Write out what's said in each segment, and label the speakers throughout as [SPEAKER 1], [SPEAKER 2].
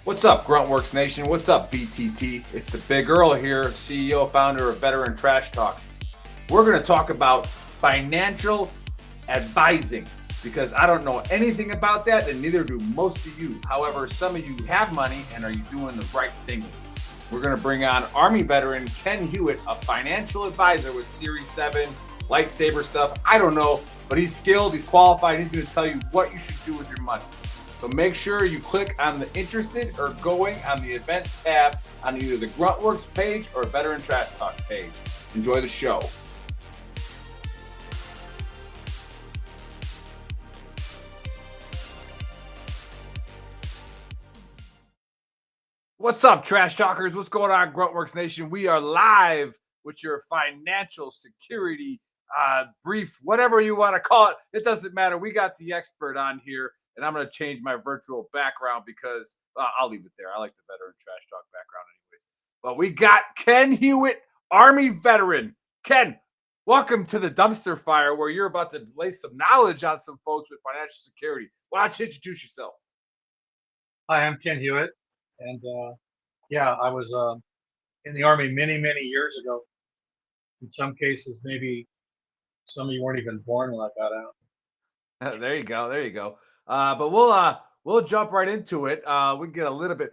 [SPEAKER 1] What's up, Gruntworks Nation? What's up, BTT? It's the Big Earl here, CEO, founder of Veteran Trash Talk. We're going to talk about financial advising because I don't know anything about that, and neither do most of you. However, some of you have money, and are you doing the right thing with it? We're going to bring on Army veteran Ken Hewitt, a financial advisor with Series 7, lightsaber stuff. I don't know, but he's skilled, he's qualified, and he's going to tell you what you should do with your money. So make sure you click on the interested or going on the events tab on either the Gruntworks page or Veteran Trash Talk page. Enjoy the show. What's up, Trash Talkers? What's going on, Gruntworks Nation? We are live with your financial security brief, whatever you want to call it. It doesn't matter. We got the expert on here. And I'm going to change my virtual background because I'll leave it there. I like the Veteran Trash Talk background anyways. But we got Ken Hewitt, Army veteran. Ken, welcome to the dumpster fire where you're about to lay some knowledge on some folks with financial security. Why don't you introduce yourself?
[SPEAKER 2] Hi, I'm Ken Hewitt. And I was in the Army many, many years ago. In some cases, maybe some of you weren't even born when I got out.
[SPEAKER 1] There you go. There you go. But we'll jump right into it. We can get a little bit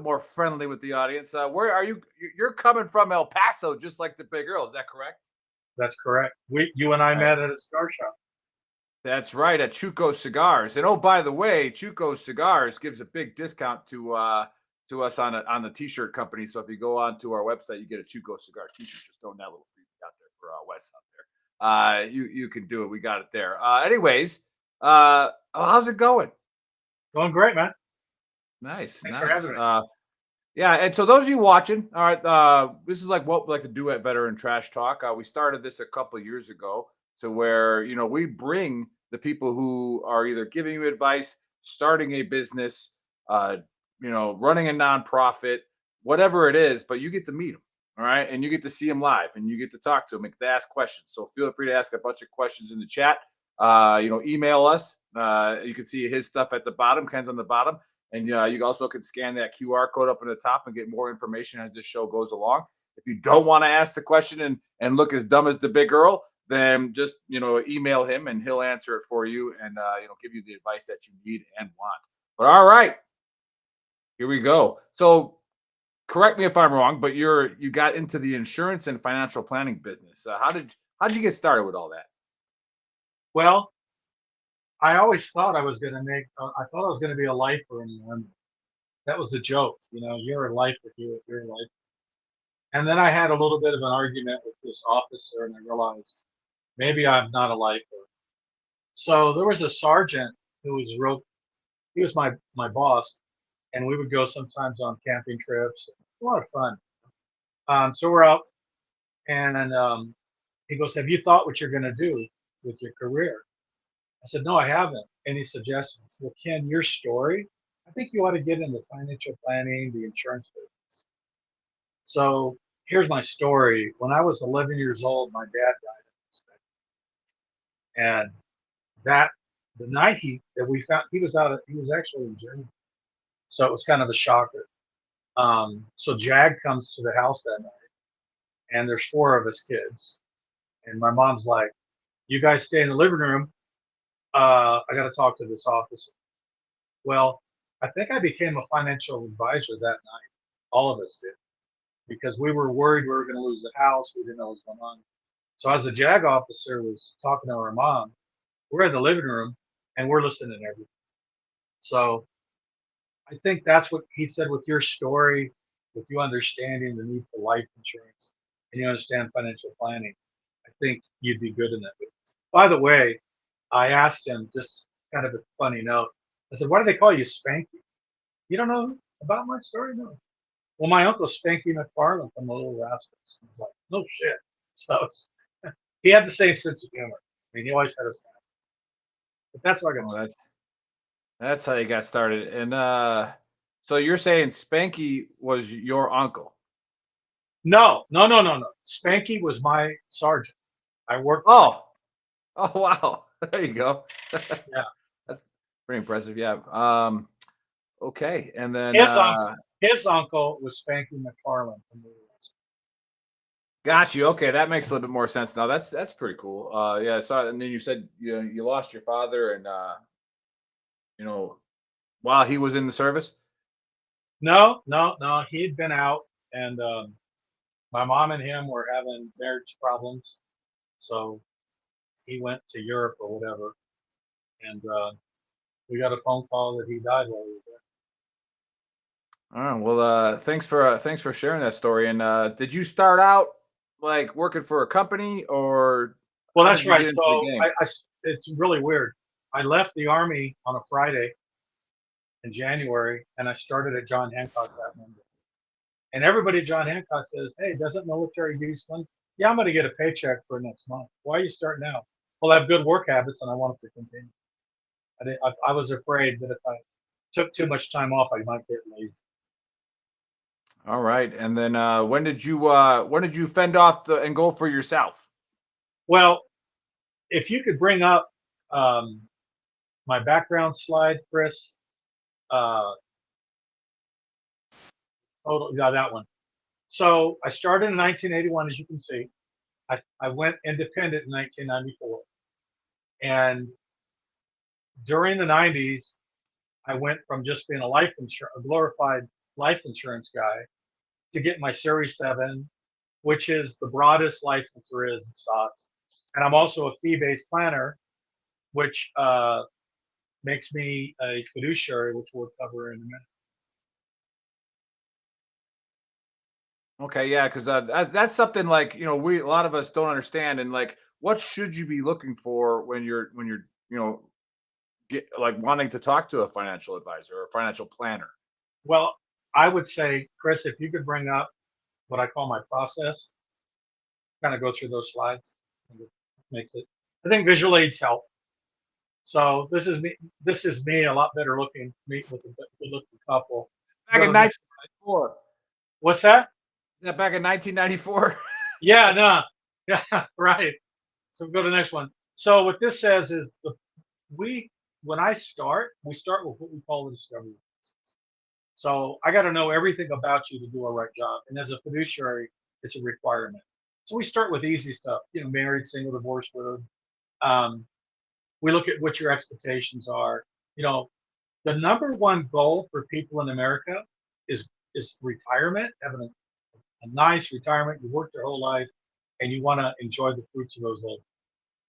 [SPEAKER 1] more friendly with the audience. Where are you? You're coming from El Paso, just like the Big Earl. Is that correct?
[SPEAKER 2] That's correct. You and I met at a cigar shop.
[SPEAKER 1] That's right, at Chuco Cigars. And oh, by the way, Chuco Cigars gives a big discount to us on the T-shirt company. So if you go on to our website, you get a Chuco Cigar T-shirt. Just throwing that little freebie out there for Wes out there. You can do it. We got it there. Anyways. How's it going?
[SPEAKER 2] Going great, man.
[SPEAKER 1] Nice.
[SPEAKER 2] Thanks for having me.
[SPEAKER 1] Yeah, and so those of you watching, all right, this is like what we like to do at Veteran Trash Talk. We started this a couple of years ago to where, we bring the people who are either giving you advice, starting a business, running a nonprofit, whatever it is, but you get to meet them, all right? And you get to see them live and you get to talk to them and ask questions. So feel free to ask a bunch of questions in the chat. Email us. You can see his stuff at the bottom, Ken's on the bottom. And you also can scan that QR code up in the top and get more information as this show goes along. If you don't want to ask the question and look as dumb as the Big Earl, then just, email him and he'll answer it for you and, give you the advice that you need and want. But all right, here we go. So correct me if I'm wrong, but you got into the insurance and financial planning business. How did you get started with all that?
[SPEAKER 2] Well, I always thought I was going to I thought I was going to be a lifer in the Army. That was the joke. You're a lifer, you're a lifer. And then I had a little bit of an argument with this officer and I realized maybe I'm not a lifer. So there was a sergeant who he was my boss, and we would go sometimes on camping trips. A lot of fun. So we're out and he goes, "Have you thought what you're going to do with your career?" I said, "No, I haven't." Any suggestions? Well, Ken, your story, I think you ought to get into financial planning, the insurance business. So here's my story. When I was 11 years old, my dad died. And the night that we found, he was actually in Germany. So it was kind of a shocker. So Jag comes to the house that night and there's 4 of us kids. And my mom's like, "You guys stay in the living room. I got to talk to this officer." Well, I think I became a financial advisor that night. All of us did, because we were worried we were going to lose the house. We didn't know what was going on. So as the JAG officer was talking to our mom, we're in the living room and we're listening to everything. So I think that's what he said with your story, with you understanding the need for life insurance and you understand financial planning. I think you'd be good in that business. By the way, I asked him, just kind of a funny note, I said, "Why do they call you Spanky? You don't know about my story?" "No." "Well, my uncle Spanky McFarland from the Little Rascals." I was like, "No shit." So he had the same sense of humor. I mean, he always had a snap. But that's why I got started.
[SPEAKER 1] That's how you got started. And so you're saying Spanky was your uncle?
[SPEAKER 2] No. Spanky was my sergeant. I worked.
[SPEAKER 1] Oh, wow. There you go.
[SPEAKER 2] Yeah.
[SPEAKER 1] That's pretty impressive. Yeah. Okay, and then
[SPEAKER 2] His uncle, his uncle was Spanky McFarland from the US.
[SPEAKER 1] got you. Okay, that makes a little bit more sense now. That's pretty cool. Yeah, so and then you said you lost your father, and you know, while he was in the service.
[SPEAKER 2] No, no, no. He'd been out, and my mom and him were having marriage problems, so he went to Europe or whatever, and we got a phone call that he died while he was there.
[SPEAKER 1] All right. Well, thanks for sharing that story. And did you start out like working for a company, or
[SPEAKER 2] Well,
[SPEAKER 1] how
[SPEAKER 2] that's
[SPEAKER 1] did you
[SPEAKER 2] right.
[SPEAKER 1] get into the
[SPEAKER 2] So
[SPEAKER 1] game?
[SPEAKER 2] it's really weird. I left the army on a Friday in January, and I started at John Hancock that Monday. And everybody at John Hancock says, "Hey, doesn't military do something?" Yeah, I'm going to get a paycheck for next month. Why are you starting now? Well, I have good work habits, and I want it to continue. I was afraid that if I took too much time off, I might get lazy.
[SPEAKER 1] All right. And then when did you fend off and go for yourself?
[SPEAKER 2] Well, if you could bring up um, my background slide, Chris. Yeah, that one. So I started in 1981, as you can see. I went independent in 1994. And during the 90s, I went from just being a glorified life insurance guy to get my Series 7, which is the broadest license there is in stocks. And I'm also a fee-based planner, which makes me a fiduciary, which we'll cover in a minute.
[SPEAKER 1] Okay, yeah, because that's something like we a lot of us don't understand, and like what should you be looking for when you're get like wanting to talk to a financial advisor or a financial planner.
[SPEAKER 2] Well, I would say, Chris, if you could bring up what I call my process, kind of go through those slides. It makes it. I think visual aids help. So this is me. This is me, a lot better looking, me with a good looking couple.
[SPEAKER 1] Back
[SPEAKER 2] Go
[SPEAKER 1] in
[SPEAKER 2] to the next.
[SPEAKER 1] 1994.
[SPEAKER 2] What's that?
[SPEAKER 1] Yeah, back in 1994.
[SPEAKER 2] Yeah, no, yeah, right. So go to the next one. So what this says is we when I start, we start with what we call the discovery. So I got to know everything about you to do a right job. And as a fiduciary, it's a requirement. So we start with easy stuff, married, single, divorced, widowed. Um, we look at what your expectations are. You know, the number one goal for people in America is retirement, having a nice retirement. You worked your whole life and you want to enjoy the fruits of those labors.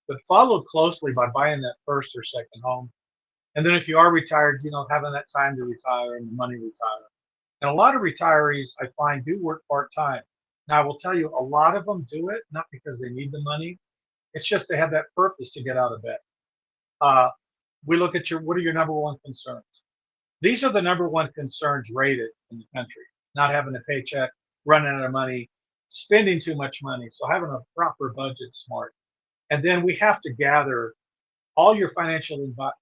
[SPEAKER 2] But followed closely by buying that first or second home. And then if you are retired, having that time to retire and the money to retire. And a lot of retirees I find do work part-time. Now I will tell you, a lot of them do it not because they need the money. It's just to have that purpose to get out of bed. Uh, we look at what are your number one concerns? These are the number one concerns rated in the country. Not having a paycheck, running out of money, spending too much money. So having a proper budget smart. And then we have to gather all your financial advice.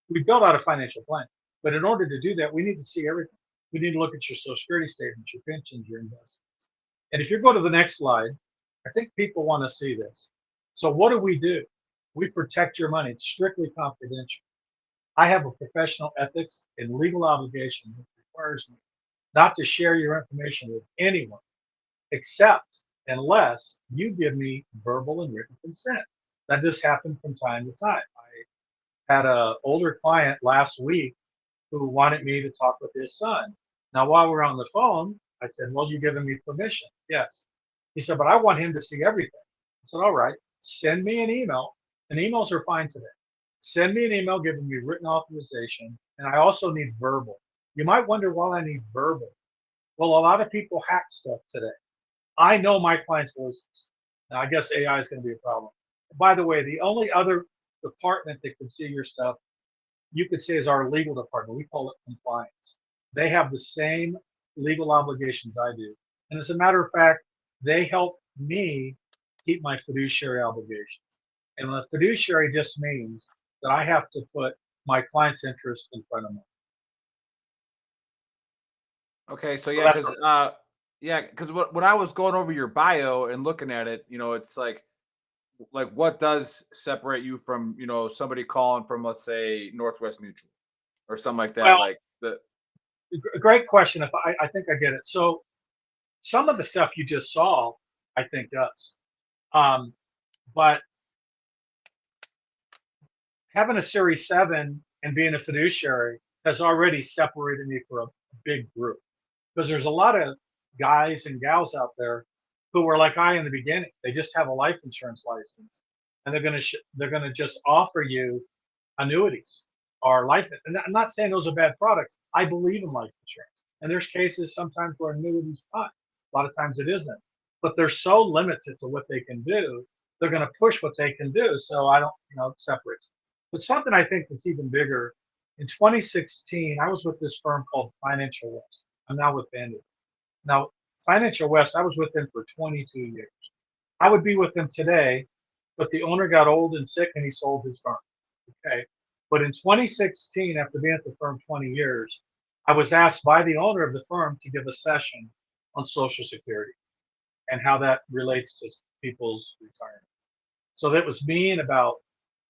[SPEAKER 2] We built out a financial plan. But in order to do that, we need to see everything. We need to look at your social security statements, your pensions, your investments. And if you go to the next slide, I think people want to see this. So what do? We protect your money. It's strictly confidential. I have a professional ethics and legal obligation that requires me not to share your information with anyone except unless you give me verbal and written consent. That just happens from time to time. I had an older client last week who wanted me to talk with his son. Now, while we're on the phone, I said, "Well, you giving me permission?" Yes. He said, "But I want him to see everything." I said, "All right, send me an email." And emails are fine today. Send me an email giving me written authorization. And I also need verbal. You might wonder why I need verbal. Well, a lot of people hack stuff today. I know my clients' voices. Now, I guess AI is going to be a problem. By the way, the only other department that can see your stuff, you could say, is our legal department. We call it compliance. They have the same legal obligations I do. And as a matter of fact, they help me keep my fiduciary obligations. And a fiduciary just means that I have to put my client's interest in front of me.
[SPEAKER 1] Okay, so
[SPEAKER 2] So
[SPEAKER 1] yeah, because when I was going over your bio and looking at it, it's like what does separate you from somebody calling from, let's say, Northwest Mutual or something like that,
[SPEAKER 2] well,
[SPEAKER 1] like the
[SPEAKER 2] Great question. If I think I get it. So some of the stuff you just saw, I think does. Um, but having a Series 7 and being a fiduciary has already separated me from a big group because there's a lot of guys and gals out there who were like I in the beginning. They just have a life insurance license, and they're gonna just offer you annuities or life. And I'm not saying those are bad products. I believe in life insurance, and there's cases sometimes where annuities fine. A lot of times it isn't, but they're so limited to what they can do. They're going to push what they can do. So I don't, it separates. But something I think that's even bigger. In 2016, I was with this firm called Financial West. I'm now with Vanderbilt. Now, Financial West, I was with them for 22 years. I would be with them today, but the owner got old and sick and he sold his firm. Okay. But in 2016, after being at the firm 20 years, I was asked by the owner of the firm to give a session on Social Security and how that relates to people's retirement. So that was me and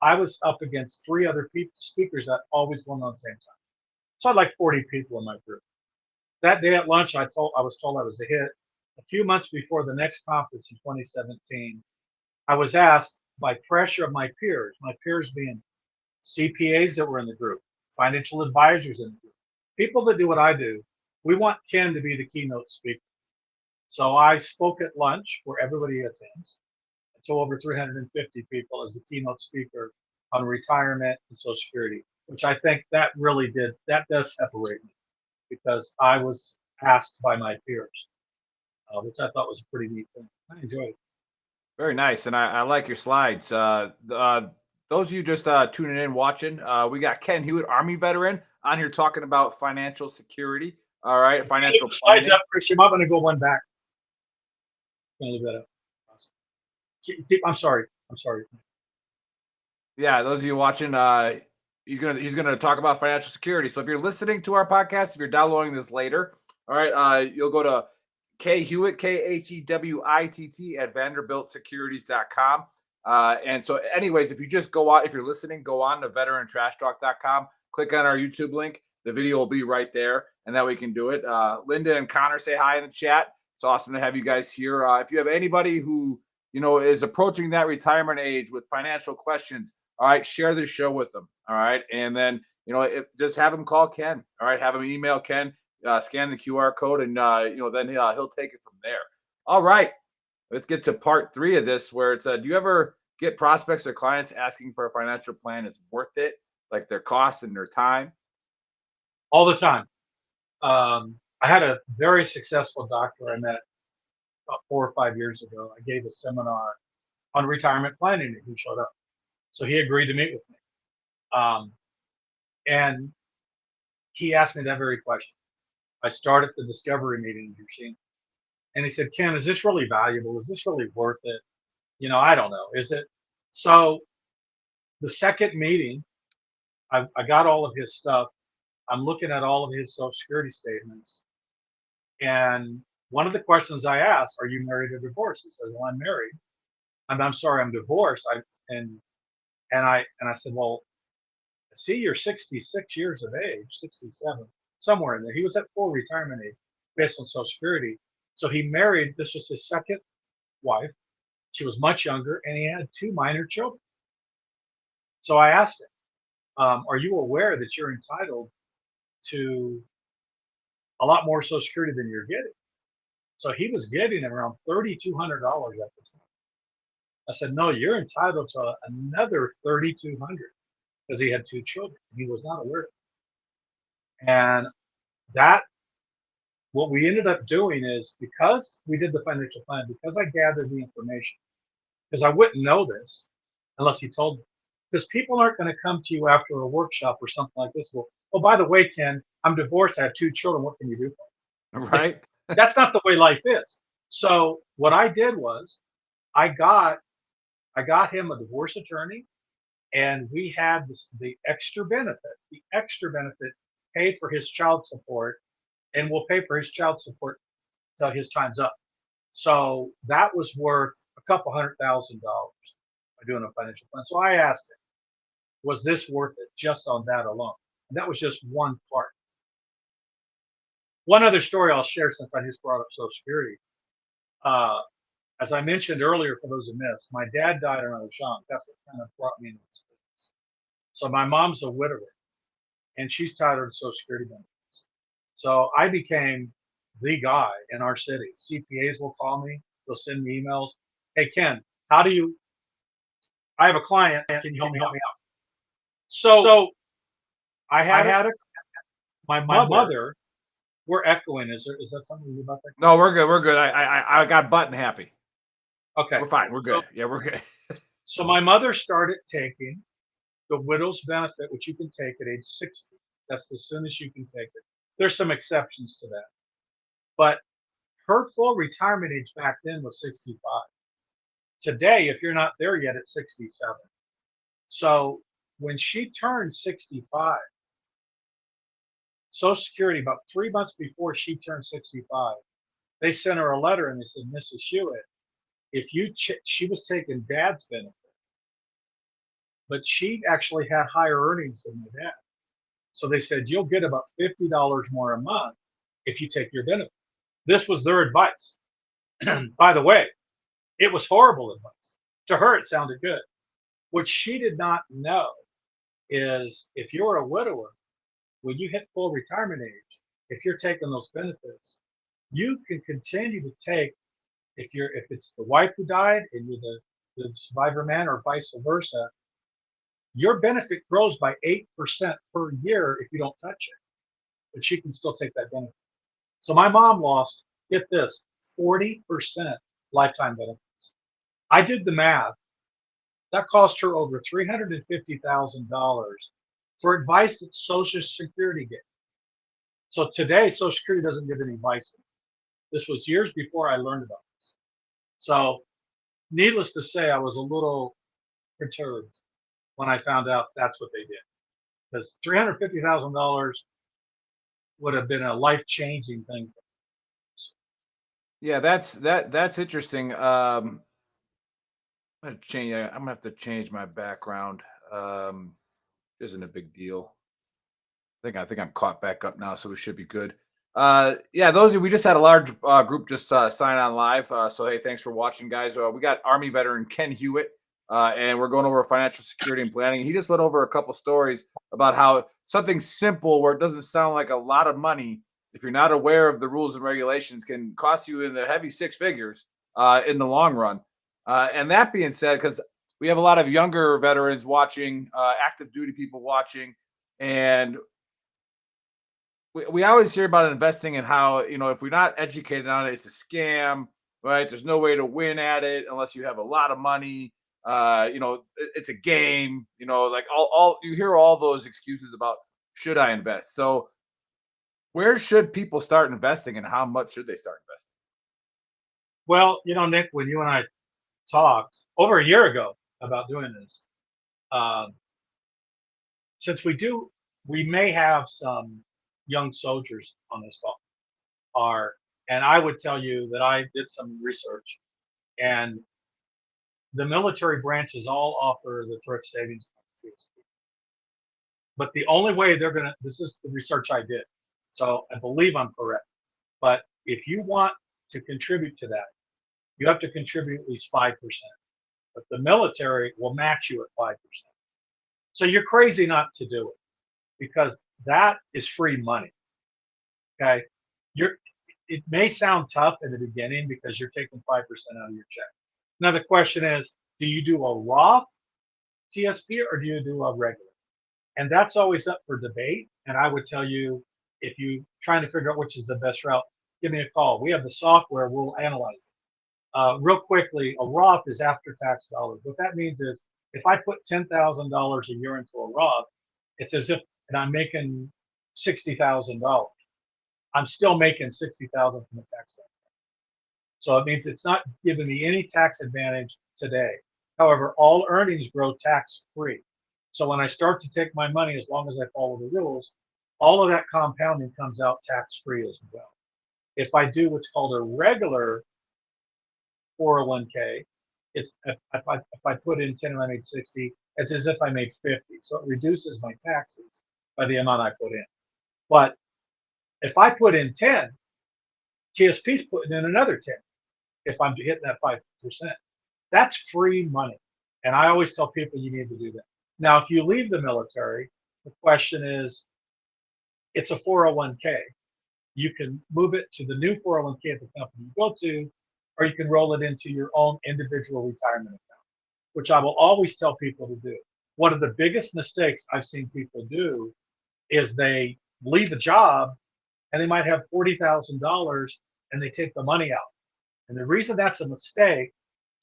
[SPEAKER 2] I was up against three other speakers that always went on at the same time. So I had like 40 people in my group. That day at lunch, I was told I was a hit. A few months before the next conference in 2017, I was asked by pressure of my peers being CPAs that were in the group, financial advisors in the group, people that do what I do. We want Ken to be the keynote speaker. So I spoke at lunch where everybody attends to over 350 people as the keynote speaker on retirement and Social Security, which I think that does separate me because I was asked by my peers, which I thought was a pretty neat thing. I enjoyed it.
[SPEAKER 1] Very nice, and I like your slides. Those of you just tuning in, watching, we got Ken Hewitt, Army veteran, on here talking about financial security. All right, financial
[SPEAKER 2] slides up, Chris. You might want to go one back. I'm gonna leave that up. I'm sorry.
[SPEAKER 1] Yeah, those of you watching, he's gonna talk about financial security. So if you're listening to our podcast, if you're downloading this later, all right, you'll go to K Hewitt, KHEWITT at VanderbiltSecurities.com. And so, anyways, if you just go out, if you're listening, go on to veterantrashtalk.com, click on our YouTube link. The video will be right there, and that we can do it. Linda and Connor say hi in the chat. It's awesome to have you guys here. If you have anybody who is approaching that retirement age with financial questions, all right, share this show with them. All right, and then just have them call Ken. All right, have them email Ken. Scan the QR code, and then he'll take it from there. All right, let's get to part 3 of this, where it's do you ever get prospects or clients asking for a financial plan is worth it, like their cost and their time?
[SPEAKER 2] All the time. I had a very successful doctor I met about 4 or 5 years ago. I gave a seminar on retirement planning, and he showed up. So he agreed to meet with me. And he asked me that very question. I started the discovery meeting you're seeing. And he said, Ken, is this really valuable? Is this really worth it? I don't know. Is it? So the second meeting, I got all of his stuff. I'm looking at all of his Social Security statements. And one of the questions I asked, are you married or divorced? He says, well, I'm married. I'm sorry, I'm divorced. And I said, well, see, you're 66 years of age, 67, somewhere in there. He was at full retirement age based on Social Security. So he married, this was his second wife. She was much younger, and he had 2 minor children. So I asked him, are you aware that you're entitled to a lot more Social Security than you're getting? So he was getting around $3,200 at the time. I said, no, you're entitled to another $3,200 because he had 2 children. He was not aware of it. And what we ended up doing is, because we did the financial plan, because I gathered the information, because I wouldn't know this unless he told me. Because people aren't going to come to you after a workshop or something like this. Well, oh, by the way, Ken, I'm divorced. I have 2 children. What can you do for me?
[SPEAKER 1] Right.
[SPEAKER 2] That's not the way life is. So what I did was I got him a divorce attorney, and we had the extra benefit. The extra benefit paid for his child support, and we'll pay for his child support till his time's up. So that was worth a couple $100,000 by doing a financial plan. So I asked him, was this worth it just on that alone? And that was just one part. One other story I'll share since I just brought up Social Security. Uh, as I mentioned earlier, for those who missed, my dad died on Oshang. That's what kind of brought me into this business. So my mom's a widower, and she's tired of Social Security benefits. So I became the guy in our city. CPAs will call me. They'll send me emails. Hey, Ken, how do you? I have a client. Can you help me out? So I had my mother. We're echoing. Is that something about that?
[SPEAKER 1] No, we're good. We're good. I got button happy.
[SPEAKER 2] Okay.
[SPEAKER 1] We're fine. We're good. Yeah, we're good.
[SPEAKER 2] So my mother started taking the widow's benefit, which you can take at age 60. That's as soon as you can take it. There's some exceptions to that. But her full retirement age back then was 65. Today, if you're not there yet, it's 67. So when she turned 65, Social Security, about 3 months before she turned 65, they sent her a letter and they said, Mrs. Hewitt, if you she was taking dad's benefit, but she actually had higher earnings than my dad. So they said, you'll get about $50 more a month if you take your benefit. This was their advice. By the way, it was horrible advice. To her, it sounded good. What she did not know is if you're a widower, when you hit full retirement age, if you're taking those benefits, you can continue to take, if it's the wife who died and you're the survivor man or vice versa, your benefit grows by 8% per year if you don't touch it, but she can still take that benefit. So my mom lost, get this, 40% lifetime benefits. I did the math. That cost her over $350,000 for advice that Social Security gave. So today, Social Security doesn't give any advice. This was years before I learned about this. So needless to say, I was a little perturbed when I found out that's what they did. Because $350,000 would have been a life-changing thing.
[SPEAKER 1] Yeah, that's interesting. I'm gonna have to change my background. Isn't a big deal. I think I'm caught back up now, so we should be good. Yeah, those of you, we just had a large group just sign on live. So hey, thanks for watching, guys. We got Army veteran Ken Hewitt, and we're going over financial security and planning. He just went over a couple stories about how something simple, where it doesn't sound like a lot of money, if you're not aware of the rules and regulations, can cost you in the heavy six figures in the long run. And that being said, because we have a lot of younger veterans watching, active duty people watching, and we always hear about investing and how, if we're not educated on it, it's a scam, right? There's no way to win at it unless you have a lot of money. It's a game, like all you hear all those excuses about should I invest. So where should people start investing and how much should they start investing?
[SPEAKER 2] Well, Nick, when you and I talked over a year ago about doing this, since we may have some young soldiers on this call, and I would tell you that I did some research, and the military branches all offer the thrift savings plan, but the only way this is the research I did, so I believe I'm correct, but if you want to contribute to that, you have to contribute at least 5%, but the military will match you at 5%. So you're crazy not to do it, because that is free money. Okay. It may sound tough in the beginning because you're taking 5% out of your check. Now the question is, do you do a Roth TSP or do you do a regular? And that's always up for debate. And I would tell you, if you're trying to figure out which is the best route, give me a call. We have the software, we'll analyze it. Real quickly, a Roth is after tax dollars. What that means is if I put $10,000 a year into a Roth, it's as if and I'm making $60,000. I'm still making $60,000 from the tax standpoint. So it means it's not giving me any tax advantage today. However, all earnings grow tax-free. So when I start to take my money, as long as I follow the rules, all of that compounding comes out tax-free as well. If I do what's called a regular 401k, it's if I put in 10 and I made 60, it's as if I made 50. So it reduces my taxes by the amount I put in. But If I put in 10, TSP's putting in another 10 if I'm hitting that 5%. That's free money. And I always tell people you need to do that. Now, if you leave the military, the question is, it's a 401k. You can move it to the new 401k at the company you go to, or you can roll it into your own individual retirement account, which I will always tell people to do. One of the biggest mistakes I've seen people do is they leave a job and they might have $40,000 and they take the money out. And the reason that's a mistake,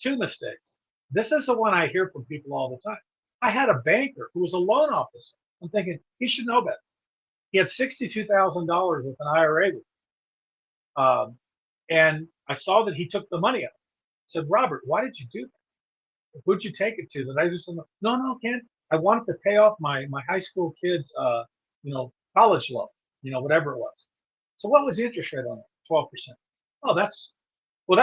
[SPEAKER 2] two mistakes. This is the one I hear from people all the time. I had a banker who was a loan officer. I'm thinking he should know better. He had $62,000 with an IRA. And I saw that he took the money out. I said, Robert, why did you do that? Who'd you take it to? That I just no, Ken. I wanted to pay off my high school kids, college loan, whatever it was. So what was the interest rate on it? 12%. Oh, that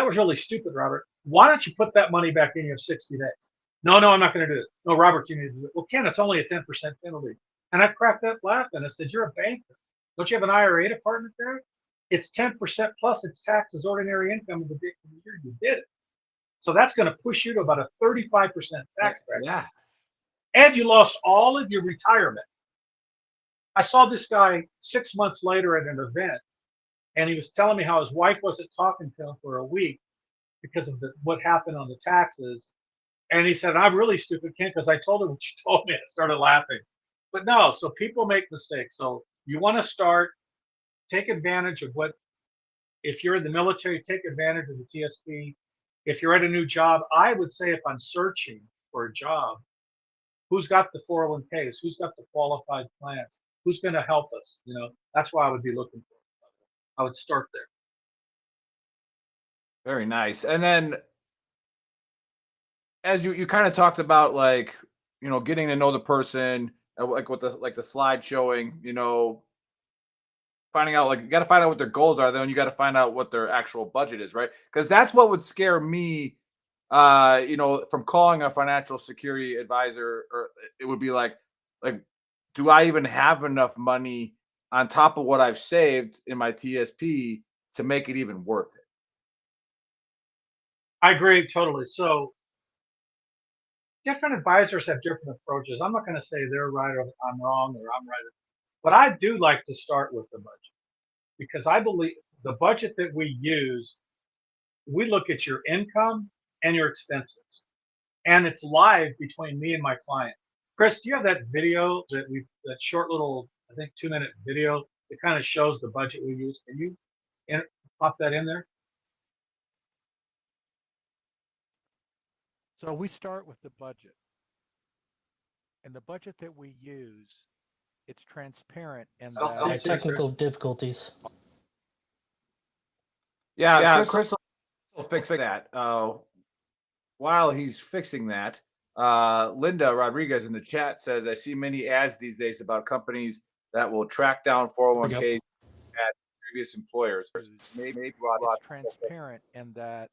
[SPEAKER 2] was really stupid, Robert. Why don't you put that money back in? You have 60 days. No, I'm not going to do it. No, Robert, you need to do it. Well, Ken, it's only a 10% penalty. And I cracked that laughing. I said, you're a banker. Don't you have an IRA department there? It's 10% plus its tax as ordinary income of the year you did it. So that's going to push you to about a 35% tax bracket.
[SPEAKER 1] Yeah.
[SPEAKER 2] And you lost all of your retirement. I saw this guy 6 months later at an event, and he was telling me how his wife wasn't talking to him for a week because of what happened on the taxes. And he said, I'm really stupid, Ken, because I told him what you told me. I started laughing. But no, so people make mistakes. So you want to start, take advantage of if you're in the military, take advantage of the TSP. If you're at a new job, I would say if I'm searching for a job, who's got the 401ks? Who's got the qualified plans? Who's going to help us? That's what I would be looking for. I would start there.
[SPEAKER 1] Very nice. And then as you kind of talked about, like, getting to know the person, like with the slide showing, finding out, like, you got to find out what their goals are, then you got to find out what their actual budget is, right? Because that's what would scare me, from calling a financial security advisor, or it would be like, do I even have enough money on top of what I've saved in my TSP to make it even worth it?
[SPEAKER 2] I agree totally. So different advisors have different approaches. I'm not going to say they're right or I'm wrong or I'm right. But I do like to start with the budget because I believe the budget that we use, we look at your income and your expenses, and it's live between me and my client. Chris, do you have that video that short little, I think 2-minute video that kind of shows the budget we use? Can you pop that in there?
[SPEAKER 3] So we start with the budget. And the budget that we use, it's transparent and
[SPEAKER 4] technical difficulties.
[SPEAKER 1] Yeah, Chris will fix that. While he's fixing that, Linda Rodriguez in the chat says, I see many ads these days about companies that will track down 401ks at previous employers.
[SPEAKER 3] It's transparent in that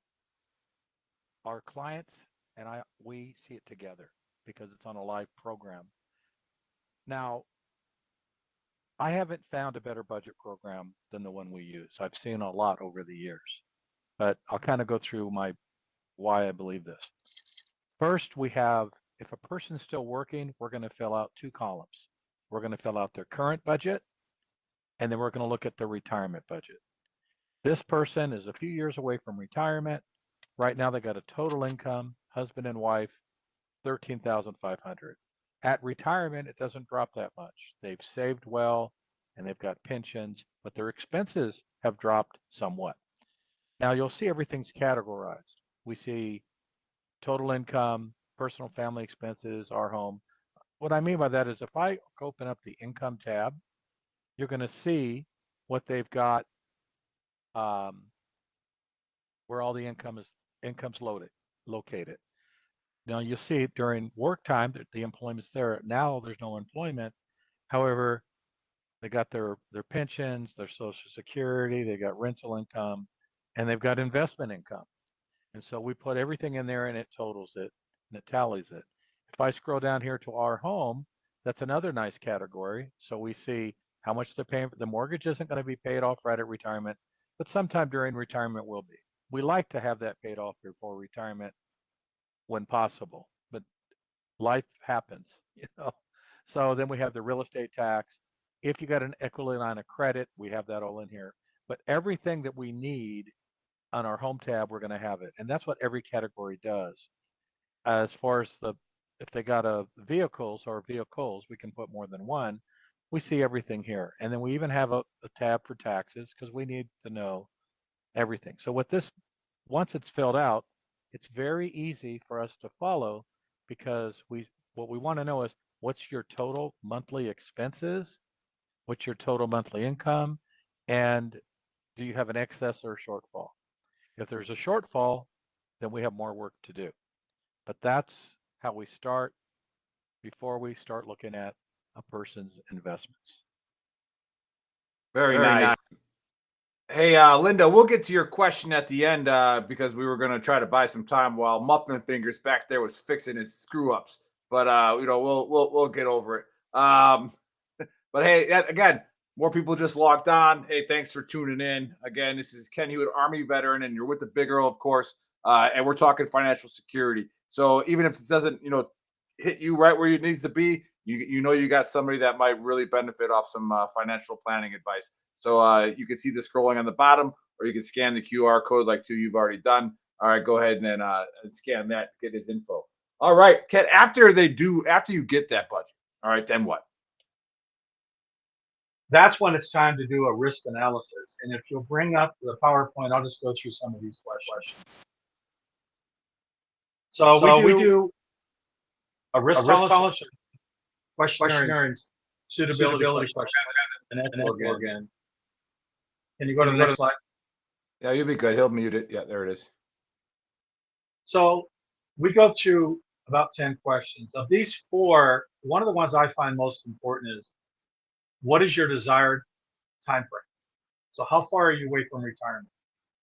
[SPEAKER 3] our clients and we see it together because it's on a live program. Now, I haven't found a better budget program than the one we use. I've seen a lot over the years, but I'll kind of go through why I believe this. First, we have, if a person's still working, we're going to fill out 2 columns. We're going to fill out their current budget, and then we're going to look at their retirement budget. This person is a few years away from retirement. Right now, they got a total income, husband and wife, $13,500. At retirement, it doesn't drop that much. They've saved well, and they've got pensions, but their expenses have dropped somewhat. Now, you'll see everything's categorized. We see total income, personal family expenses, our home. What I mean by that is if I open up the income tab, you're going to see what they've got, where all the income's located. Now you'll see during work time that the employment's there. Now there's no employment. However, they got their pensions, their Social Security, they got rental income, and they've got investment income. And so we put everything in there and it totals it and it tallies it. If I scroll down here to our home, that's another nice category. So we see how much they're paying. The mortgage isn't going to be paid off right at retirement, but sometime during retirement will be. We like to have that paid off before retirement when possible, but life happens, you know. So then we have the real estate tax. If you got an equity line of credit, we have that all in here. But everything that we need on our home tab, we're going to have it. And that's what every category does. As far as if they got a vehicles, we can put more than one. We see everything here. And then we even have a tab for taxes because we need to know everything. So with this, once it's filled out, it's very easy for us to follow because what we want to know is what's your total monthly expenses, what's your total monthly income, and do you have an excess or a shortfall? If there's a shortfall, then we have more work to do. But that's how we start before we start looking at a person's investments.
[SPEAKER 1] Very nice. Hey, Linda, we'll get to your question at the end because we were going to try to buy some time while Muffin Fingers back there was fixing his screw ups. But we'll get over it. But hey, again, more people just logged on. Hey, thanks for tuning in. Again, this is Ken Hewitt, Army veteran, and you're with the Big Earl, of course. And we're talking financial security. So even if it doesn't, hit you right where it needs to be, you got somebody that might really benefit off some financial planning advice. So you can see the scrolling on the bottom, or you can scan the QR code like you've already done. All right, go ahead and scan that, get his info. All right, Ken, after you get that budget, all right, then what?
[SPEAKER 2] That's when it's time to do a risk analysis. And if you'll bring up the PowerPoint, I'll just go through some of these questions. So we do a risk tolerance questionnaire and suitability question and then again. Can you go to the next slide?
[SPEAKER 1] Yeah, you'll be good. He'll mute it. Yeah, there it is.
[SPEAKER 2] So we go through about 10 questions. Of these 4, one of the ones I find most important is, what is your desired time frame? So how far are you away from retirement?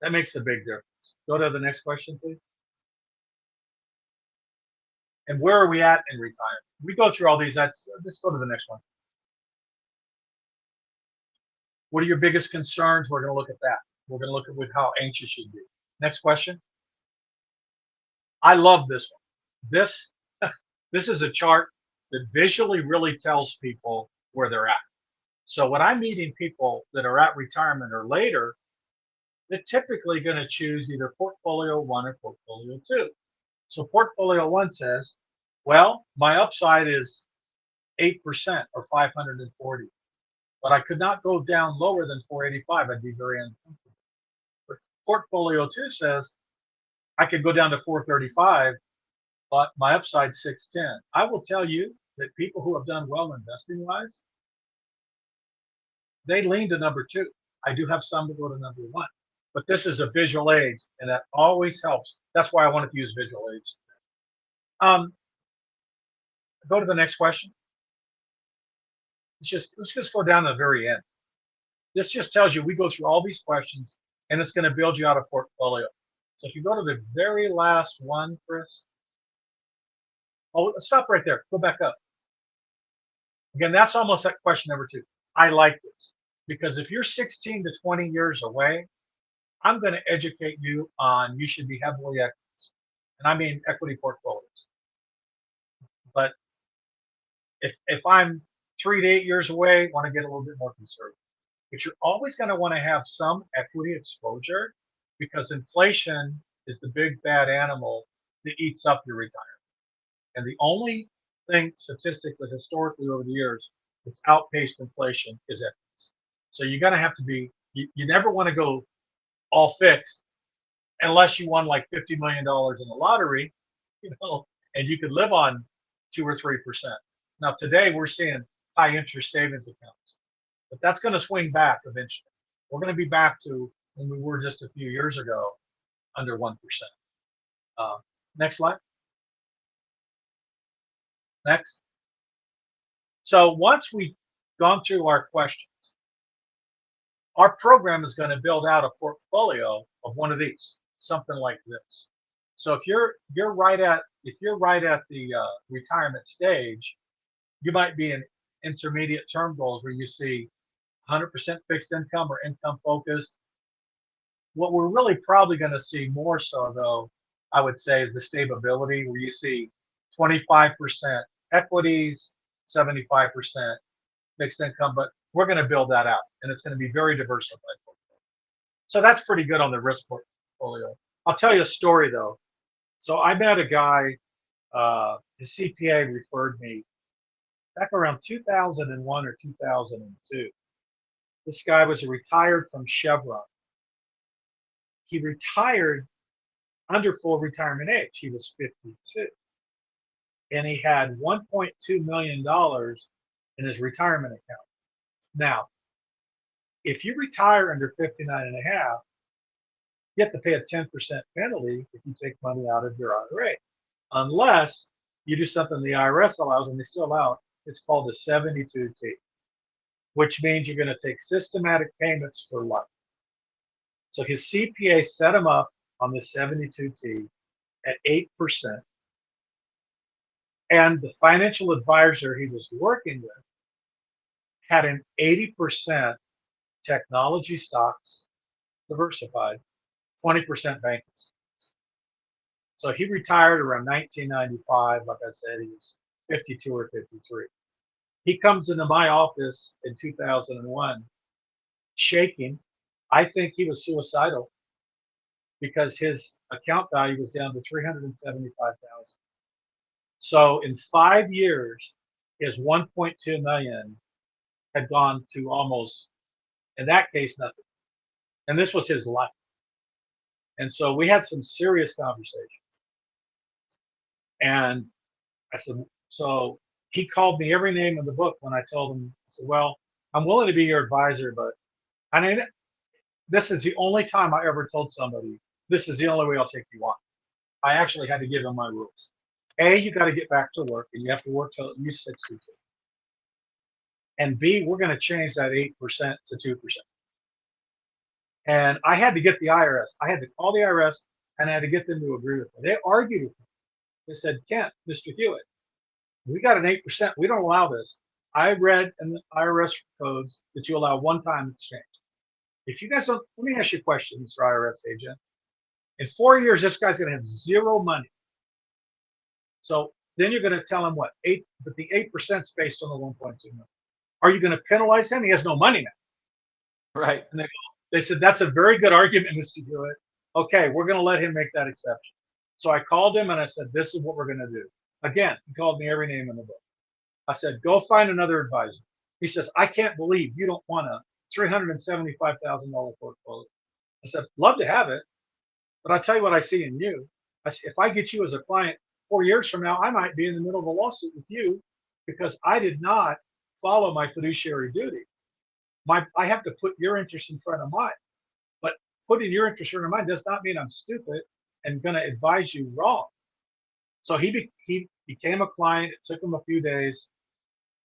[SPEAKER 2] That makes a big difference. Go to the next question, please. And where are we at in retirement? We go through all these. Let's go to the next one. What are your biggest concerns? We're going to look at that. We're going to look at how anxious you'd be. Next question. I love this one. This is a chart that visually really tells people where they're at. So when I'm meeting people that are at retirement or later, they're typically going to choose either Portfolio 1 or Portfolio 2. So Portfolio 1 says, well, my upside is 8% or 540, but I could not go down lower than 485. I'd be very uncomfortable. But Portfolio 2 says, I could go down to 435, but my upside 610. I will tell you that people who have done well investing wise, they lean to number 2. I do have some that go to number 1, but this is a visual aid, and that always helps. That's why I wanted to use visual aids. Go to the next question. Let's just go down to the very end. This just tells you we go through all these questions, and it's going to build you out a portfolio. So if you go to the very last one, Chris. Oh, stop right there. Go back up. Again, that's almost that question number 2. I like this because if you're 16 to 20 years away, I'm going to educate you on you should be heavily equities, and I mean equity portfolios. But if I'm 3 to 8 years away, want to get a little bit more conservative. But you're always going to want to have some equity exposure because inflation is the big bad animal that eats up your retirement. And the only thing statistically, historically over the years, that's outpaced inflation is equities. So you're going to have to be, you never want to go all fixed unless you won like $50 million in the lottery, and you could live on 2 or 3%. Now today we're seeing high interest savings accounts, but that's going to swing back eventually. We're going to be back to when we were just a few years ago, under 1%. Next slide. Next. So once we've gone through our questions, our program is going to build out a portfolio of one of these, something like this. So if you're right at the retirement stage, you might be in intermediate term goals where you see 100% fixed income or income focused. What we're really probably going to see more so, though, I would say, is the stability, where you see 25% equities, 75% fixed income. But we're going to build that out, and it's going to be very diversified. So that's pretty good on the risk portfolio. I'll tell you a story, though. So I met a guy, his CPA referred me back around 2001 or 2002. This guy was retired from Chevron. He retired under full retirement age. He was 52. And he had $1.2 million in his retirement account. Now, if you retire under 59 and a half, you have to pay a 10% penalty if you take money out of your IRA, unless you do something the IRS allows, and they still allow. It's called a 72T, which means you're going to take systematic payments for life. So his CPA set him up on the 72T at 8%. And the financial advisor he was working with had an 80% technology stocks diversified, 20% banking stocks. So he retired around 1995. Like I said, he was 52 or 53. He comes into my office in 2001, shaking. I think he was suicidal because his account value was down to $375,000. So in 5 years, his 1.2 million had gone to almost, in that case, nothing. And this was his life. And so we had some serious conversations. And I said, so he called me every name in the book when I told him, I said, well, I'm willing to be your advisor, but I mean, this is the only time I ever told somebody, this is the only way I'll take you on. I actually had to give him my rules. A, you got to get back to work, and you have to work till you're 62. And B, we're going to change that 8% to 2%. And I had to get the IRS. I had to call the IRS, and I had to get them to agree with me. They argued with me. They said, Kent, Mr. Hewitt, we got an 8%. We don't allow this. I read in the IRS codes that you allow one-time exchange. If you guys don't, let me ask you a question, Mr. IRS agent. In 4 years, this guy's going to have zero money. So then you're going to tell him what? But the 8% is based on the 1.2 million. Are you going to penalize him? He has no money now.
[SPEAKER 1] Right.
[SPEAKER 2] And they said, that's a very good argument, Mr. Hewitt. Okay, we're going to let him make that exception. So I called him and I said, this is what we're going to do. Again, he called me every name in the book. I said, go find another advisor. He says, I can't believe you don't want a $375,000 portfolio. I said, love to have it, but I'll tell you what I see in you. I said, if I get you as a client 4 years from now, I might be in the middle of a lawsuit with you because I did not follow my fiduciary duty. I have to put your interest in front of mine, but putting your interest in front of mine does not mean I'm stupid and going to advise you wrong. So he became a client. It took him a few days,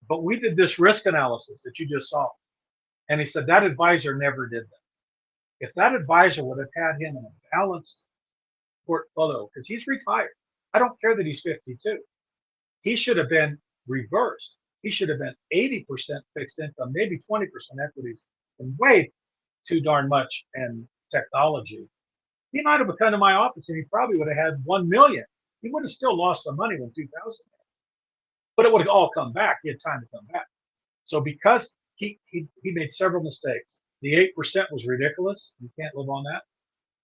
[SPEAKER 2] but we did this risk analysis that you just saw. And he said that advisor never did that. If that advisor would have had him in a balanced portfolio, because he's retired, I don't care that he's 52. He should have been reversed. He should have been 80% fixed income, maybe 20% equities, and way too darn much in technology. He might have come to my office and he probably would have had 1 million. He would have still lost some money when 2000, but it would have all come back. He had time to come back. So because he made several mistakes, the 8% was ridiculous. You can't live on that.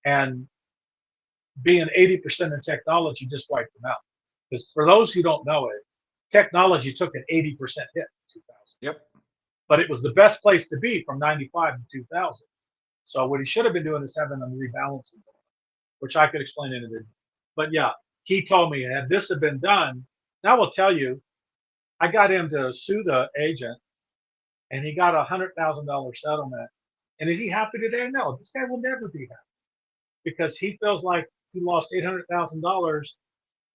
[SPEAKER 2] And being 80% in technology just wiped him out. Because for those who don't know it, technology took an 80% hit in 2000.
[SPEAKER 1] Yep.
[SPEAKER 2] But it was the best place to be from 95 to 2000. So what he should have been doing is having them rebalancing, which I could explain in a video. But yeah, he told me, had this have been done, now I will tell you, I got him to sue the agent, and he got a $100,000 settlement. And is he happy today? No, this guy will never be happy because he feels like he lost $800,000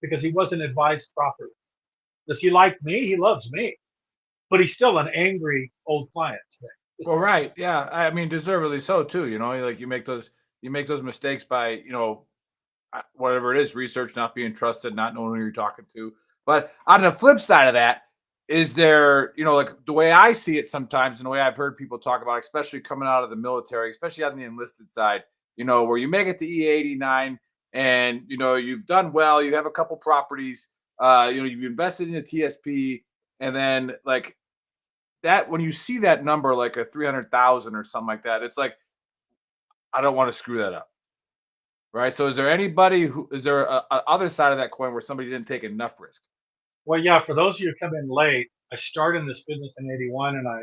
[SPEAKER 2] because he wasn't advised properly. Does he like me? He loves me, but he's still an angry old client today.
[SPEAKER 1] Well, right. Yeah. I mean, deservedly so too. You know, like you make those mistakes by, you know, whatever it is, research not being trusted, not knowing who you're talking to. But on the flip side of that, is there, like the way I see it sometimes and the way I've heard people talk about, especially coming out of the military, especially on the enlisted side, where you make it to E89 and, you've done well, you have a couple properties, you've invested in a TSP, and then like that, when you see that number, like a 300,000 or something like that, it's like, I don't want to screw that up. Right. So is there a other side of that coin where somebody didn't take enough risk?
[SPEAKER 2] Well, yeah, for those of you who come in late, I started in this business in 81 and I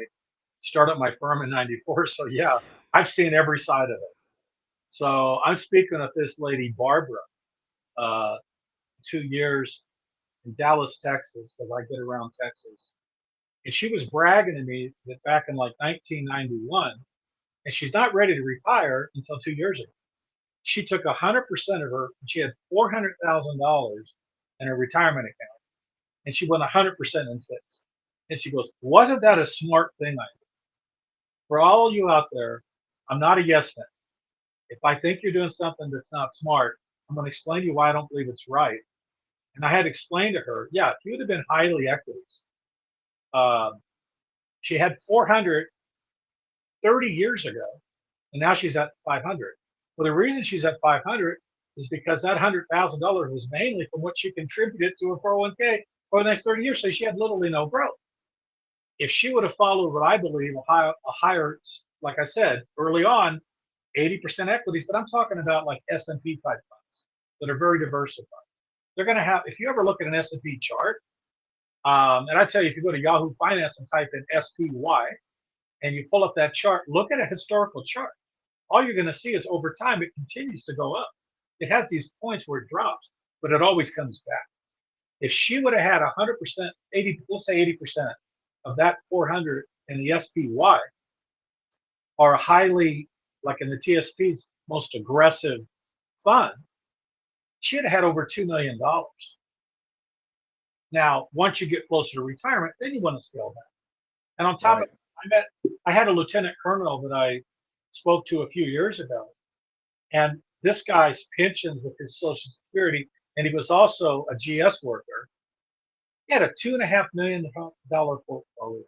[SPEAKER 2] started my firm in 94. So yeah, I've seen every side of it. So I'm speaking of this lady, Barbara, uh, 2 years in Dallas, Texas, because I get around Texas. And she was bragging to me that back in like 1991, and she's not ready to retire until 2 years ago. She took 100% of her, she had $400,000 in her retirement account, and she went 100% in fixed. And she goes, wasn't that a smart thing I did? For all you out there, I'm not a yes man. If I think you're doing something that's not smart, I'm going to explain to you why I don't believe it's right. And I had to explain to her, yeah, if you would have been highly equities, she had 400 30 years ago, and now she's at 500. Well, the reason she's at 500 is because that $100,000 was mainly from what she contributed to her 401k for the next 30 years. So she had literally no growth. If she would have followed what I believe a higher, like I said early on, 80% equities, but I'm talking about like S&P type funds that are very diversified. They're going to have, if you ever look at an S&P chart, and I tell you, if you go to Yahoo Finance and type in SPY, and you pull up that chart, look at a historical chart. All you're going to see is over time, it continues to go up. It has these points where it drops, but it always comes back. If she would have had 100%, 80, let's say 80% of that 400 in the SPY, or highly, like in the TSP's most aggressive fund, she'd have had over $2 million. Now, once you get closer to retirement, then you want to scale back. And on top of it, I had a lieutenant colonel that I spoke to a few years ago, and this guy's pensions with his Social Security, and he was also a GS worker. He had a $2.5 million portfolio,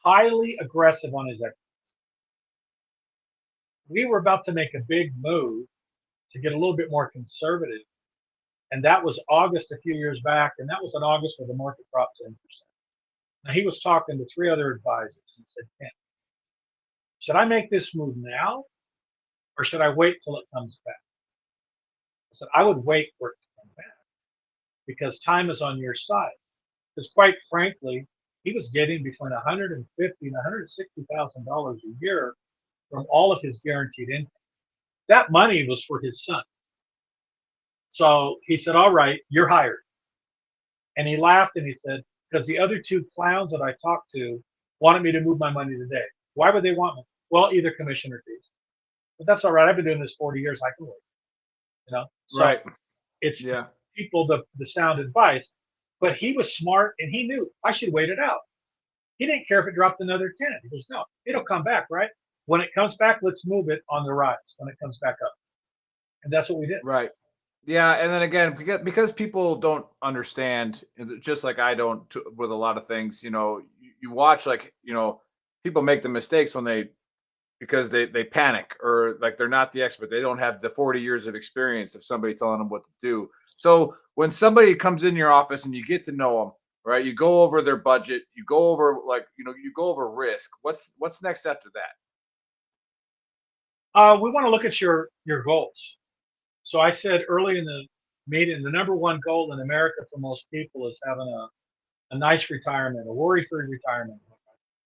[SPEAKER 2] highly aggressive on his equity. We were about to make a big move to get a little bit more conservative, and that was August a few years back, and that was in August where the market dropped 10%. Now he was talking to 3 other advisors. He said, Ken, should I make this move now, or should I wait till it comes back? I said, I would wait for it to come back because time is on your side. Because quite frankly, he was getting between $150,000 and $160,000 a year from all of his guaranteed income. That money was for his son. So he said, all right, you're hired. And he laughed and he said, because the other 2 clowns that I talked to wanted me to move my money today. Why would they want me? Well, either commission or fees. But that's all right. I've been doing this 40 years. I can wait. So
[SPEAKER 1] Right.
[SPEAKER 2] It's people the sound advice. But he was smart and he knew I should wait it out. He didn't care if it dropped another 10. He goes, no, it'll come back, right? When it comes back, let's move it on the rise when it comes back up. And that's what we did.
[SPEAKER 1] Right. Yeah, and then again, because people don't understand, just like I don't with a lot of things, you watch people make the mistakes because they panic or like they're not the expert. They don't have the 40 years of experience of somebody telling them what to do. So when somebody comes in your office and you get to know them, right? You go over their budget, you go over you go over risk. What's next after that?
[SPEAKER 2] We want to look at your goals. So I said early in the meeting, the number one goal in America for most people is having a nice retirement, a worry-free retirement.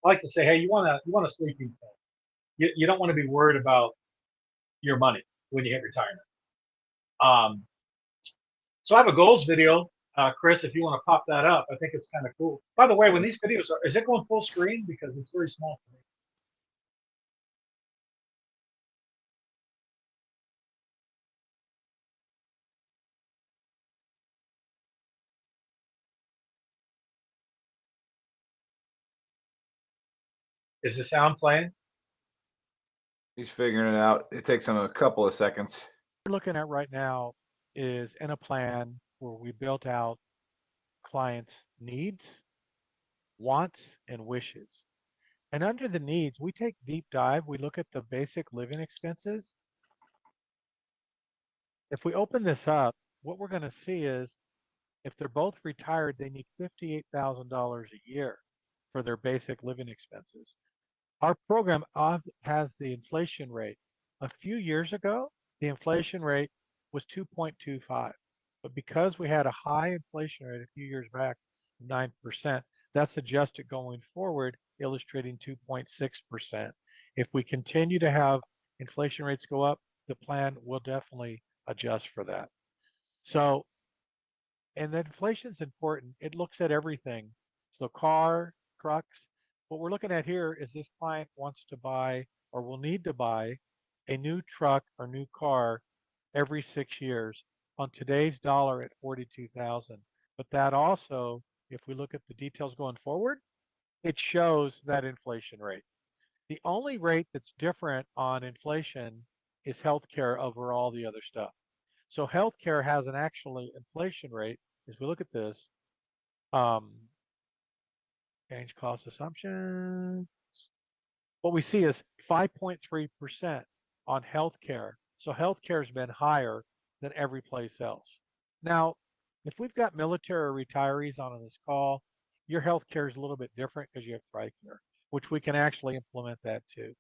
[SPEAKER 2] I like to say, hey, you want a sleeping pill. You don't want to be worried about your money when you hit retirement. So I have a goals video, Chris, if you want to pop that up. I think it's kind of cool. By the way, when these videos is it going full screen? Because it's very small for me. Is the sound playing?
[SPEAKER 1] He's figuring it out. It takes him a couple of seconds.
[SPEAKER 3] What we're looking at right now is in a plan where we built out clients' needs wants and wishes. And under the needs, we take deep dive. We look at the basic living expenses. If we open this up, what we're going to see is if they're both retired, they need $58,000 a year for their basic living expenses. Our program has the inflation rate. A few years ago, the inflation rate was 2.25. But because we had a high inflation rate a few years back, 9%, that's adjusted going forward, illustrating 2.6%. If we continue to have inflation rates go up, the plan will definitely adjust for that. So, and the inflation is important. It looks at everything. So car, trucks. What we're looking at here is this client wants to buy or will need to buy a new truck or new car every 6 years on today's dollar at 42,000. But that also, if we look at the details going forward, it shows that inflation rate. The only rate that's different on inflation is healthcare over all the other stuff. So healthcare has an actually inflation rate. As we look at this, um, change cost assumption. What we see is 5.3% on healthcare. So healthcare has been higher than every place else. Now, if we've got military retirees on this call, your healthcare is a little bit different because you have TRICARE, which we can actually implement that too.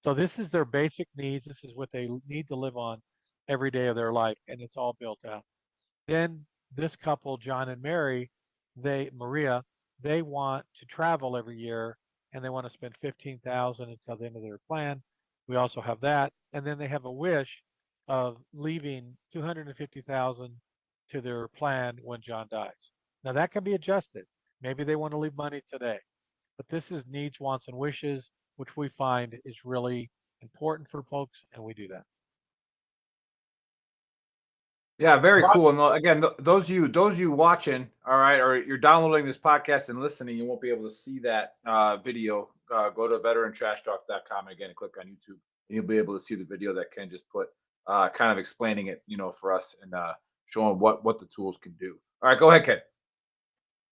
[SPEAKER 3] So this is their basic needs. This is what they need to live on every day of their life, and it's all built out. Then this couple, John and Maria, they want to travel every year and they want to spend 15,000 until the end of their plan. We also have that. And then they have a wish of leaving 250,000 to their plan when John dies. Now that can be adjusted. Maybe they want to leave money today. But this is needs, wants, and wishes, which we find is really important for folks, and we do that.
[SPEAKER 1] Yeah, very
[SPEAKER 2] Rob-
[SPEAKER 1] cool. And again, those of you watching, all right, or you're downloading this podcast and listening, you won't be able to see that video. Go to veterantrashtalk.com and again, click on YouTube, and you'll be able to see the video that Ken just put, kind of explaining it, for us and showing what the tools can do. All right, go ahead, Ken.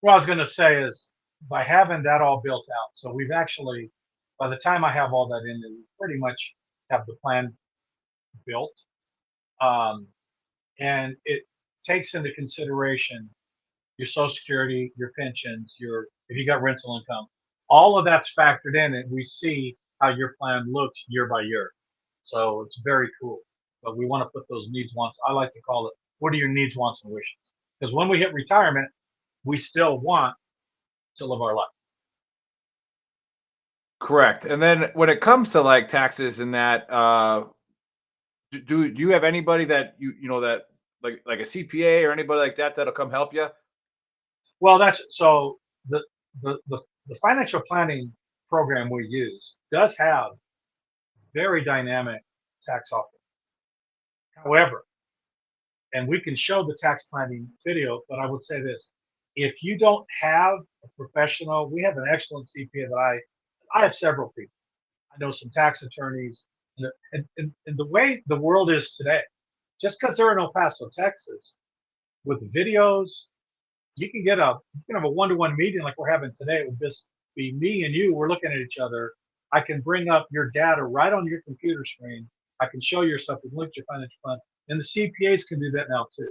[SPEAKER 2] What I was going to say is by having that all built out, so we've actually, by the time I have all that in, we pretty much have the plan built. And it takes into consideration your Social Security, your pensions, if you got rental income, all of that's factored in, and we see how your plan looks year by year. So it's very cool. But we want to put those needs, wants. I like to call it, what are your needs, wants, and wishes? Because when we hit retirement, we still want to live our life.
[SPEAKER 1] Correct. And then when it comes to like taxes and that, do you have anybody that that like a CPA or anybody like that that'll come help you?
[SPEAKER 2] Well, that's so the financial planning program we use does have very dynamic tax offerings. However, and we can show the tax planning video, but I would say this: if you don't have a professional, we have an excellent CPA that I have several people. I know some tax attorneys, and the way the world is today, just because they're in El Paso, Texas, with videos, you can have a one-to-one meeting like we're having today. It would just be me and you. We're looking at each other. I can bring up your data right on your computer screen. I can show you stuff. We can look at your financial plans, and the CPAs can do that now too.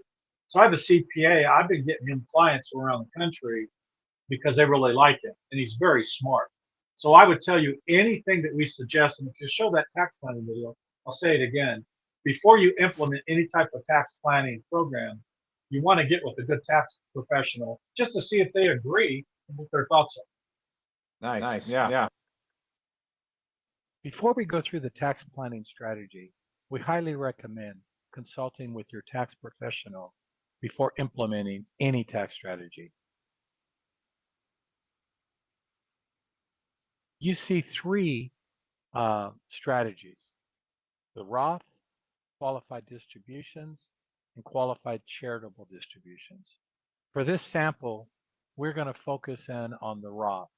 [SPEAKER 2] So I have a CPA. I've been getting him clients around the country because they really like him, and he's very smart. So I would tell you anything that we suggest, and if you show that tax planning video, I'll say it again. Before you implement any type of tax planning program, you want to get with a good tax professional just to see if they agree with what their thoughts are.
[SPEAKER 1] Nice. Yeah.
[SPEAKER 3] Before we go through the tax planning strategy, we highly recommend consulting with your tax professional before implementing any tax strategy. You see three strategies: the Roth, qualified distributions, and qualified charitable distributions. For this sample, we're going to focus in on the Roth.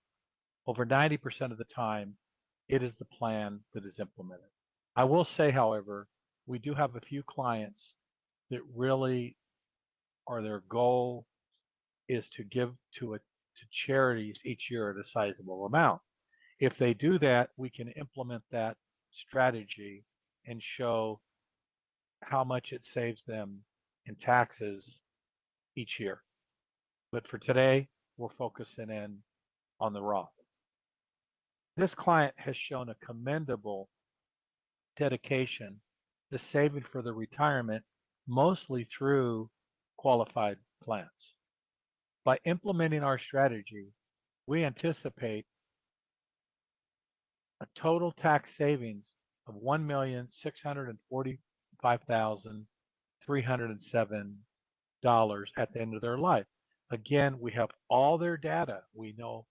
[SPEAKER 3] Over 90% of the time, it is the plan that is implemented. I will say, however, we do have a few clients that really their goal is to give to to charities each year at a sizable amount. If they do that, we can implement that strategy and show how much it saves them in taxes each year. But for today, we're focusing in on the Roth. This client has shown a commendable dedication to saving for the retirement, mostly through qualified plans. By implementing our strategy, we anticipate a total tax savings of $1,645,307 at the end of their life. Again, we have all their data. We know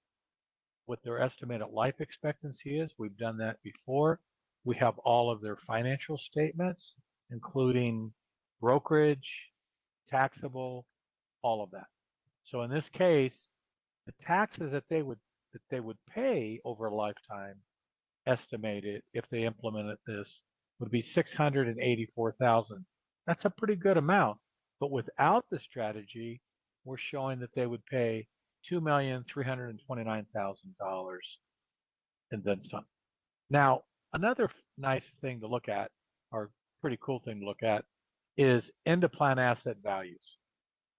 [SPEAKER 3] what their estimated life expectancy is. We've done that before. We have all of their financial statements, including brokerage, taxable, all of that. So in this case, the taxes that they would pay over a lifetime, estimated if they implemented this, would be $684,000. That's a pretty good amount. But without the strategy, we're showing that they would pay $2,329,000 and then some. Now, another nice thing to look at, or pretty cool thing to look at, is end of plan asset values.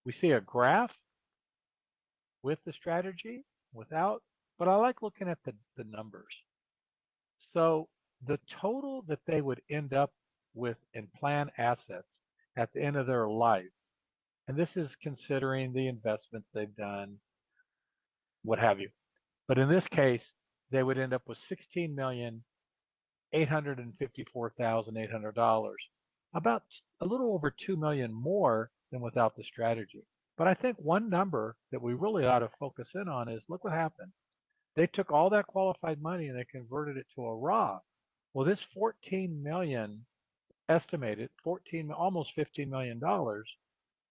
[SPEAKER 3] We see a graph with the strategy, without, but I like looking at the numbers. So the total that they would end up with in plan assets at the end of their life, and this is considering the investments they've done, what have you. But in this case, they would end up with $16,854,800, about a little over $2 million more than without the strategy. But I think one number that we really ought to focus in on is, look what happened. They took all that qualified money and they converted it to a Roth. Well, this 14 million estimated, almost $15 million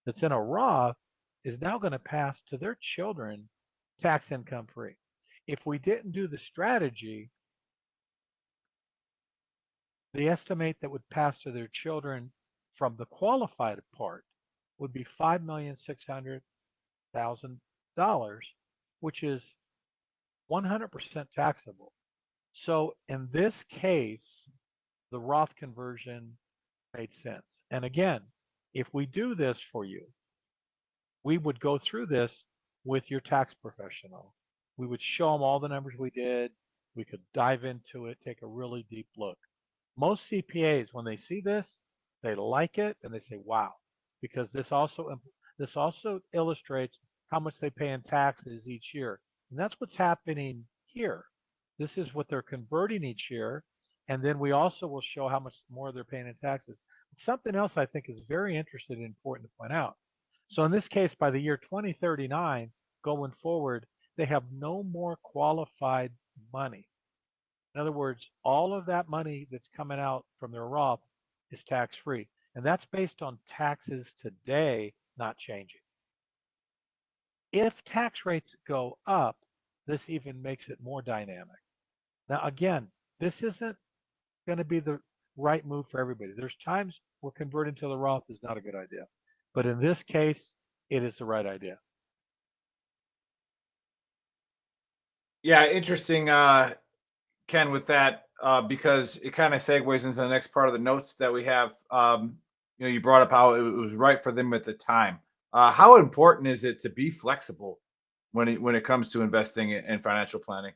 [SPEAKER 3] that's in a Roth is now going to pass to their children tax income free. If we didn't do the strategy, the estimate that would pass to their children from the qualified part would be $5,600,000, which is 100% taxable. So in this case, the Roth conversion made sense. And again, if we do this for you, we would go through this with your tax professional. We would show them all the numbers we did. We could dive into it, take a really deep look. Most CPAs, when they see this, they like it and they say, wow, because this also illustrates how much they pay in taxes each year. And that's what's happening here. This is what they're converting each year. And then we also will show how much more they're paying in taxes. Something else I think is very interesting and important to point out. So in this case, by the year 2039, going forward, they have no more qualified money. In other words, all of that money that's coming out from their Roth is tax-free. And that's based on taxes today not changing. If tax rates go up, this even makes it more dynamic. Now, again, this isn't going to be the right move for everybody. There's times where converting to the Roth is not a good idea. But in this case, it is the right idea.
[SPEAKER 1] Yeah, interesting, Ken, with that, because it kind of segues into the next part of the notes that we have. You brought up how it was right for them at the time. How important is it to be flexible when it comes to investing in financial planning?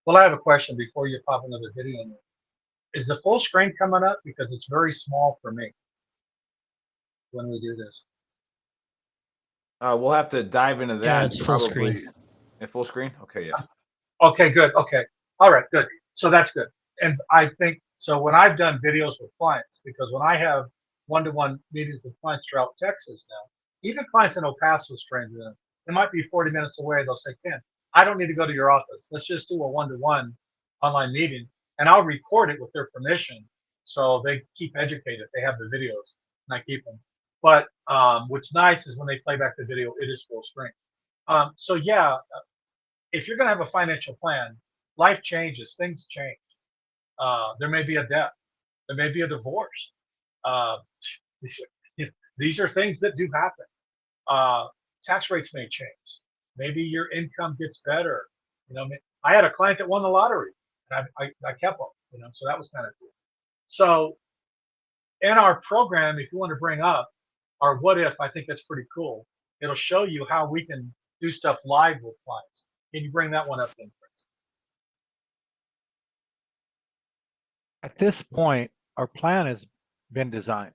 [SPEAKER 2] Well, I have a question before you pop another video in there. Is the full screen coming up? Because it's very small for me when we do this.
[SPEAKER 1] We'll have to dive into that.
[SPEAKER 4] Yeah, it's full screen.
[SPEAKER 1] Full screen? Okay, yeah.
[SPEAKER 2] Okay, good. Okay. All right, good. So that's good. And I think, so when I've done videos with clients, because when I have one-to-one meetings with clients throughout Texas now, even clients in El Paso, strangely enough, they might be 40 minutes away. They'll say, Ken, I don't need to go to your office. Let's just do a one-to-one online meeting. And I'll record it with their permission. So they keep educated. They have the videos and I keep them. But what's nice is when they play back the video, it is full screen. So yeah, if you're going to have a financial plan, life changes, things change. There may be a death. There may be a divorce. These are things that do happen. Tax rates may change. Maybe your income gets better. I had a client that won the lottery, and I kept them. So that was kind of cool. So in our program, if you want to bring up our what if, I think that's pretty cool. It'll show you how we can do stuff live with clients. Can you bring that one up then, Chris?
[SPEAKER 3] At this point, our plan has been designed,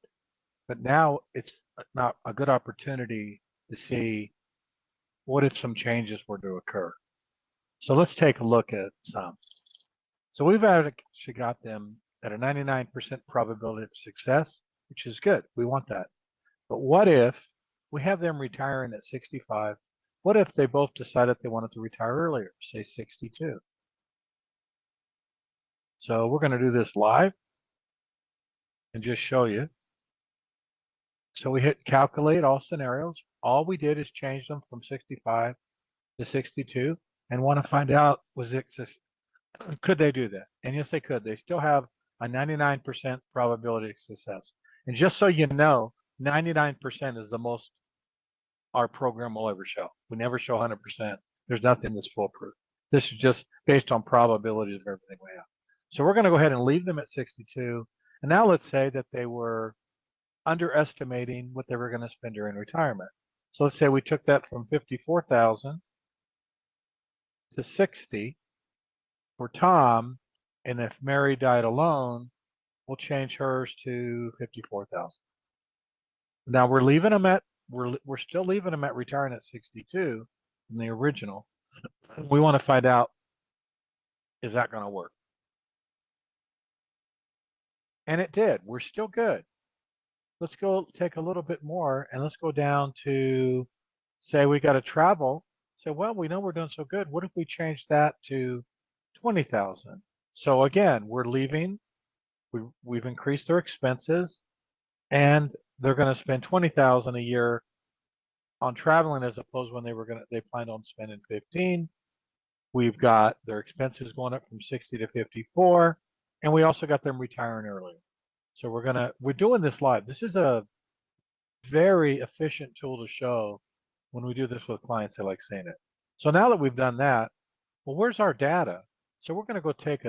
[SPEAKER 3] but now it's not a good opportunity to see what if some changes were to occur. So let's take a look at some. So we've actually got them at a 99% probability of success, which is good. We want that. But what if we have them retiring at 65? What if they both decided they wanted to retire earlier, say 62? So we're going to do this live and just show you. So we hit calculate all scenarios. All we did is change them from 65 to 62 and want to find out, could they do that? And yes, they could. They still have a 99% probability of success. And just so you know, 99% is the most our program will ever show. We never show 100%. There's nothing that's foolproof. This is just based on probabilities of everything we have. So we're going to go ahead and leave them at 62. And now let's say that they were underestimating what they were going to spend during retirement. So let's say we took that from 54,000 to 60 for Tom, and if Mary died alone, we'll change hers to 54,000. Now we're leaving them at we're still leaving them at retiring at 62 in the original. We want to find out, is that going to work? And it did. We're still good. Let's go take a little bit more, and let's go down to, say we got to travel. So, well, we know we're doing so good. What if we change that to 20,000? So again, we're leaving. We've increased their expenses, and they're going to spend 20,000 a year on traveling, as opposed when they planned on spending 15. We've got their expenses going up from 60 to 54, and we also got them retiring earlier. So we're doing this live. This is a very efficient tool to show when we do this with clients. They like seeing it. So now that we've done that, well, where's our data? So we're going to go take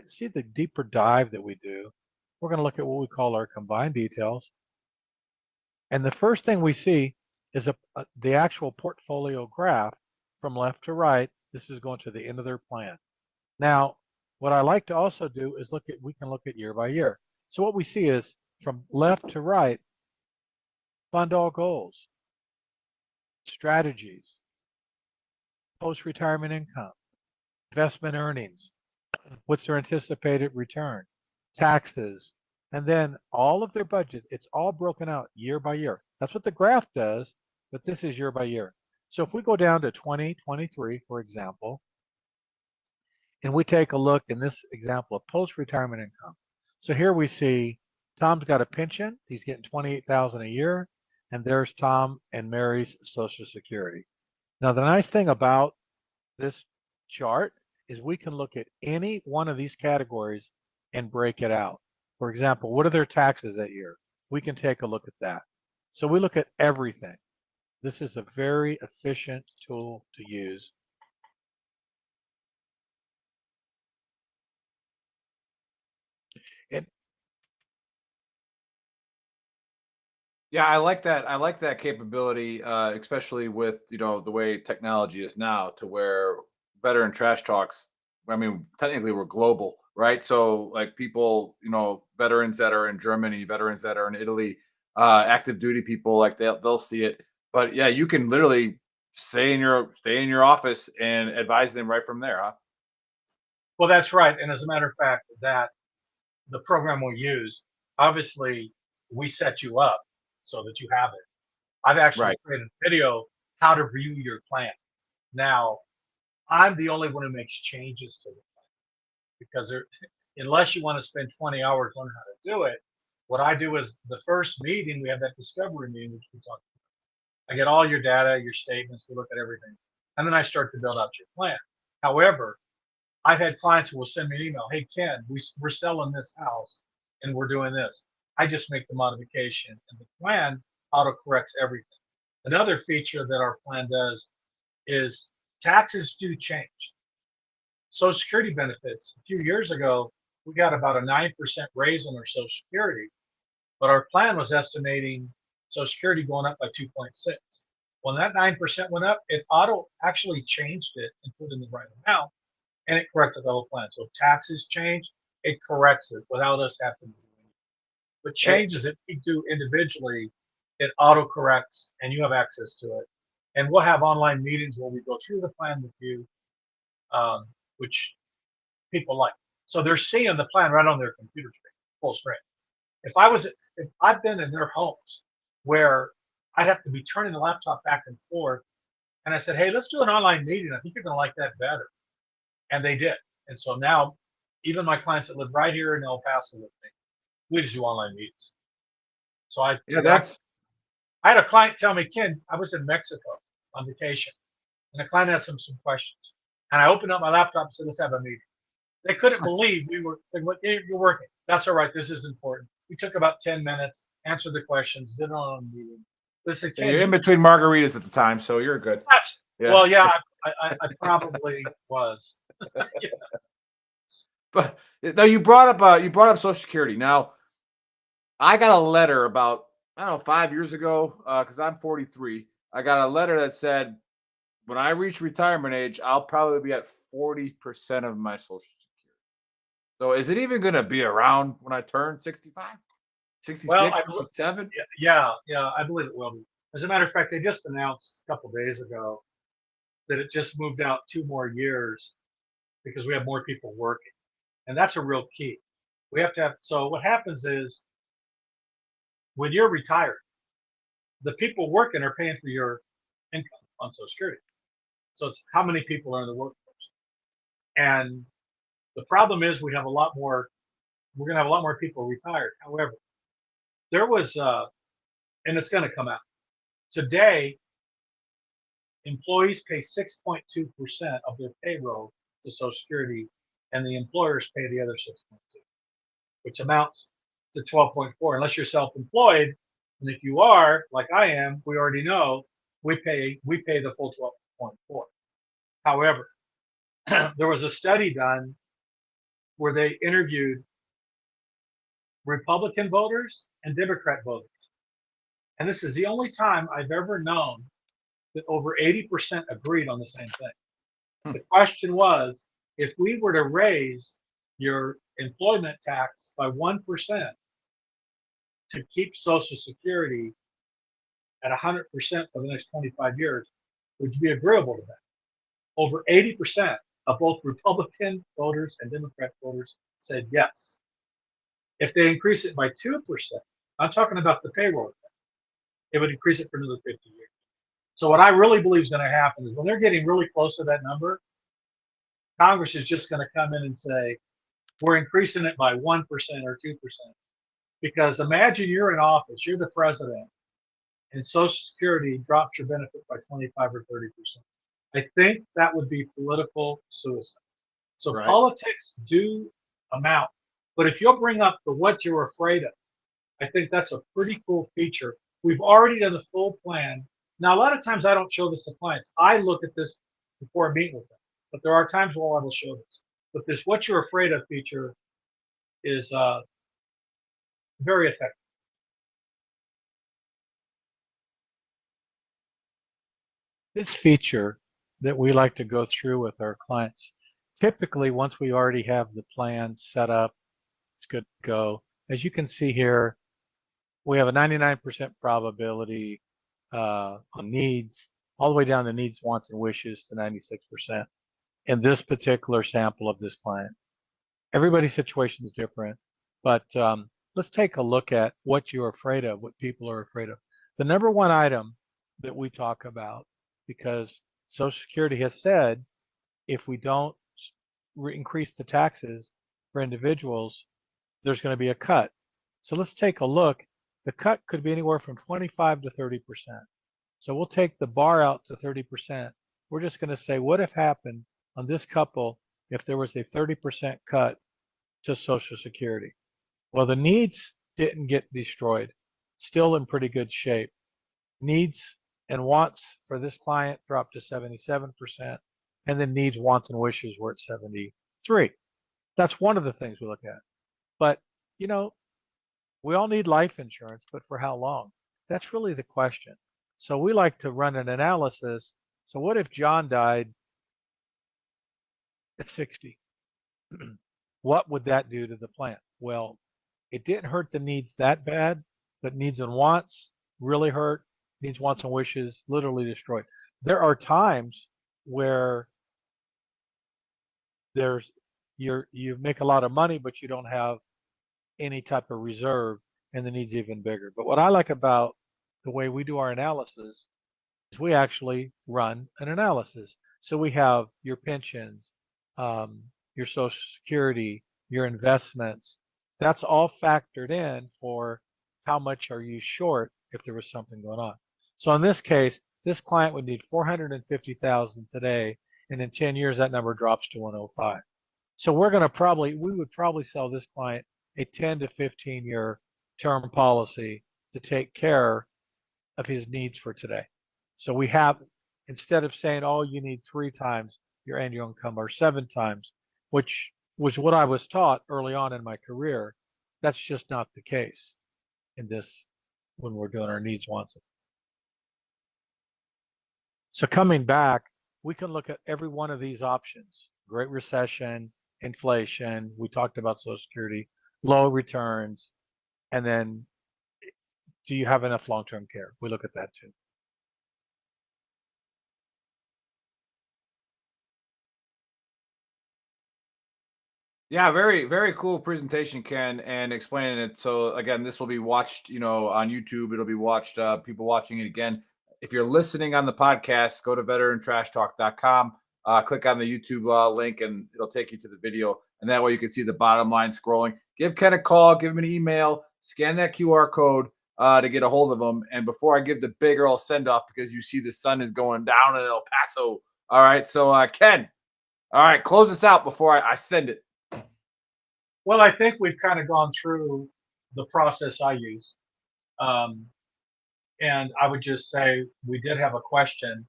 [SPEAKER 3] see the deeper dive that we do. We're going to look at what we call our combined details. And the first thing we see is the actual portfolio graph from left to right. This is going to the end of their plan. Now, what I like to also do is we can look at year by year. So what we see is from left to right, fund all goals, strategies, post-retirement income, investment earnings, what's their anticipated return, taxes, and then all of their budget. It's all broken out year by year. That's what the graph does, but this is year by year. So if we go down to 2023, for example, and we take a look in this example of post-retirement income. So here we see Tom's got a pension. He's getting $28,000 a year, and there's Tom and Mary's Social Security. Now, the nice thing about this chart is we can look at any one of these categories and break it out. For example, what are their taxes that year? We can take a look at that. So we look at everything. This is a very efficient tool to use.
[SPEAKER 1] Yeah, I like that. I like that capability, especially with the way technology is now, to where veteran trash talks. I mean, technically we're global, right? So like people, veterans that are in Germany, veterans that are in Italy, active duty people, like they'll see it. But yeah, you can literally stay in your office and advise them right from there, huh?
[SPEAKER 2] Well, that's right. And as a matter of fact, that the program we use, obviously, we set you up so that you have it. I've actually
[SPEAKER 1] Right.
[SPEAKER 2] created a video how to view your plan. Now, I'm the only one who makes changes to the plan because unless you want to spend 20 hours on how to do it, what I do is the first meeting, we have that discovery meeting, which we talked about. I get all your data, your statements, we look at everything, and then I start to build out your plan. However, I've had clients who will send me an email, hey, Ken, we're selling this house and we're doing this. I just make the modification and the plan auto-corrects everything. Another feature that our plan does is taxes do change. Social Security benefits. A few years ago, we got about a 9% raise on our Social Security, but our plan was estimating Social Security going up by 2.6. When that 9% went up, it auto actually changed it and put in the right amount, and it corrected the whole plan. So if taxes change, it corrects it without us having to do anything. But changes that we do individually, it auto corrects and you have access to it. And we'll have online meetings where we go through the plan with you, which people like. So they're seeing the plan right on their computer screen, full screen. If I've been in their homes where I'd have to be turning the laptop back and forth, and I said, hey, let's do an online meeting. I think you're going to like that better. And they did. And so now, even my clients that live right here in El Paso with me, we just do online meetings. So I had a client tell me, Ken, I was in Mexico on vacation, and the client had some questions. And I opened up my laptop and said, let's have a meeting. They couldn't believe we were, they went, hey, you're working. That's all right. This is important. We took about 10 minutes, answered the questions, did it on a meeting. Listen, Ken,
[SPEAKER 1] you're in between margaritas at the time, so you're good.
[SPEAKER 2] Yeah. Well, yeah, I probably was. Yeah.
[SPEAKER 1] But now you brought up Social Security. Now, I got a letter about, I don't know, 5 years ago, because I'm 43. I got a letter that said, when I reach retirement age, I'll probably be at 40% of my Social Security. So is it even going to be around when I turn 65, 66,
[SPEAKER 2] Well,
[SPEAKER 1] 67?
[SPEAKER 2] Yeah, I believe it will be. As a matter of fact, they just announced a couple days ago that it just moved out 2 more years because we have more people working. And that's a real key. We have to have, so what happens is when you're retired, the people working are paying for your income on Social Security. So it's how many people are in the workforce. And the problem is we're going to have a lot more people retired. However, there was, and it's going to come out. Today, employees pay 6.2% of their payroll to Social Security, and the employers pay the other 6.2, which amounts to 12.4. Unless you're self-employed, and if you are, like I am, we already know we pay the full 12.4. However, there was a study done where they interviewed Republican voters and Democrat voters. And this is the only time I've ever known that over 80% agreed on the same thing. The question was, if we were to raise your employment tax by 1% to keep Social Security at 100% for the next 25 years, would you be agreeable to that? Over 80% of both Republican voters and Democrat voters said yes. If they increase it by 2%, I'm talking about the payroll, it would increase it for another 50 years. So what I really believe is going to happen is when they're getting really close to that number, Congress is just going to come in and say, we're increasing it by 1% or 2%. Because imagine you're in office, you're the president, and Social Security drops your benefit by 25 or 30%. I think that would be political suicide. So
[SPEAKER 1] Right.
[SPEAKER 2] Politics do amount. But if you'll bring up the what you're afraid of, I think that's a pretty cool feature. We've already done the full plan. Now, a lot of times I don't show this to clients. I look at this before I meet with them. But there are times where I will show this. But this what you're afraid of feature is very effective.
[SPEAKER 3] This feature that we like to go through with our clients, typically once we already have the plan set up, it's good to go. As you can see here, we have a 99% probability on needs, all the way down to needs, wants, and wishes to 96% in this particular sample of this client. Everybody's situation is different, but let's take a look at what you're afraid of, what people are afraid of. The number one item that we talk about, because Social Security has said if we don't increase the taxes for individuals, there's going to be a cut. So let's take a look. The cut could be anywhere from 25 to 30%. So we'll take the bar out to 30%. We're just going to say, what if happened on this couple if there was a 30% cut to Social Security? Well, the needs didn't get destroyed, still in pretty good shape. Needs and wants for this client dropped to 77%, and then needs, wants, and wishes were at 73. That's one of the things we look at. But, you know, we all need life insurance, but for how long? That's really the question. So we like to run an analysis. So what if John died at 60? What would that do to the plan? Well, it didn't hurt the needs that bad, but needs and wants really hurt. Needs, wants, and wishes literally destroyed. There are times where you make a lot of money, but you don't have any type of reserve, and the need's even bigger. But what I like about the way we do our analysis is we actually run an analysis. So we have your pensions, your Social Security, your investments. That's all factored in for how much are you short if there was something going on. So in this case, this client would need 450,000 today, and in 10 years that number drops to 105. So we would probably sell this client a 10 to 15 year term policy to take care of his needs for today. So we have, instead of saying, oh, you need 3 times your annual income or 7 times, which was what I was taught early on in my career, that's just not the case in this when we're doing our needs, wants. So coming back, we can look at every one of these options: Great Recession, inflation, we talked about Social Security, low returns, and then do you have enough long-term care? We look at that too.
[SPEAKER 1] Yeah, very, very cool presentation, Ken, and explaining it. So again, this will be watched, on YouTube. It'll be watched, people watching it again. If you're listening on the podcast, go to veterantrashtalk.com, click on the YouTube link, and it'll take you to the video. And that way you can see the bottom line scrolling. Give Ken a call, give him an email, scan that QR code to get a hold of him. And before I give the big old send off, because you see the sun is going down in El Paso. All right. So, Ken, all right, close this out before I send it.
[SPEAKER 2] Well, I think we've kind of gone through the process I use. And I would just say we did have a question.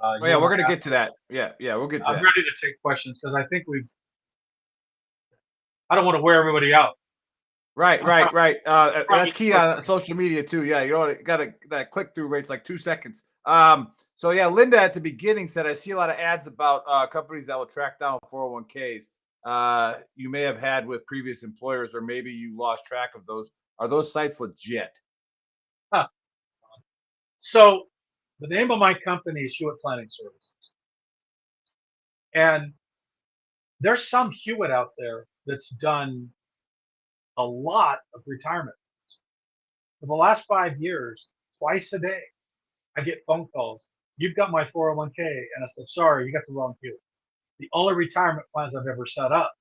[SPEAKER 1] Oh, yeah, we're going to get to that. Yeah, we'll get to
[SPEAKER 2] I'm
[SPEAKER 1] that.
[SPEAKER 2] ready to take questions because I think I don't want to wear everybody out.
[SPEAKER 1] Right. That's key on social media too. Yeah, that click through rate's like 2 seconds. So yeah, Linda at the beginning said, I see a lot of ads about companies that will track down 401ks. You may have had with previous employers, or maybe you lost track of those. Are those sites legit?
[SPEAKER 2] So the name of my company is Hewitt Planning Services. And there's some Hewitt out there that's done a lot of retirement. For the last 5 years, twice a day, I get phone calls. You've got my 401k. And I said, sorry, you got the wrong Hewitt. The only retirement plans I've ever set up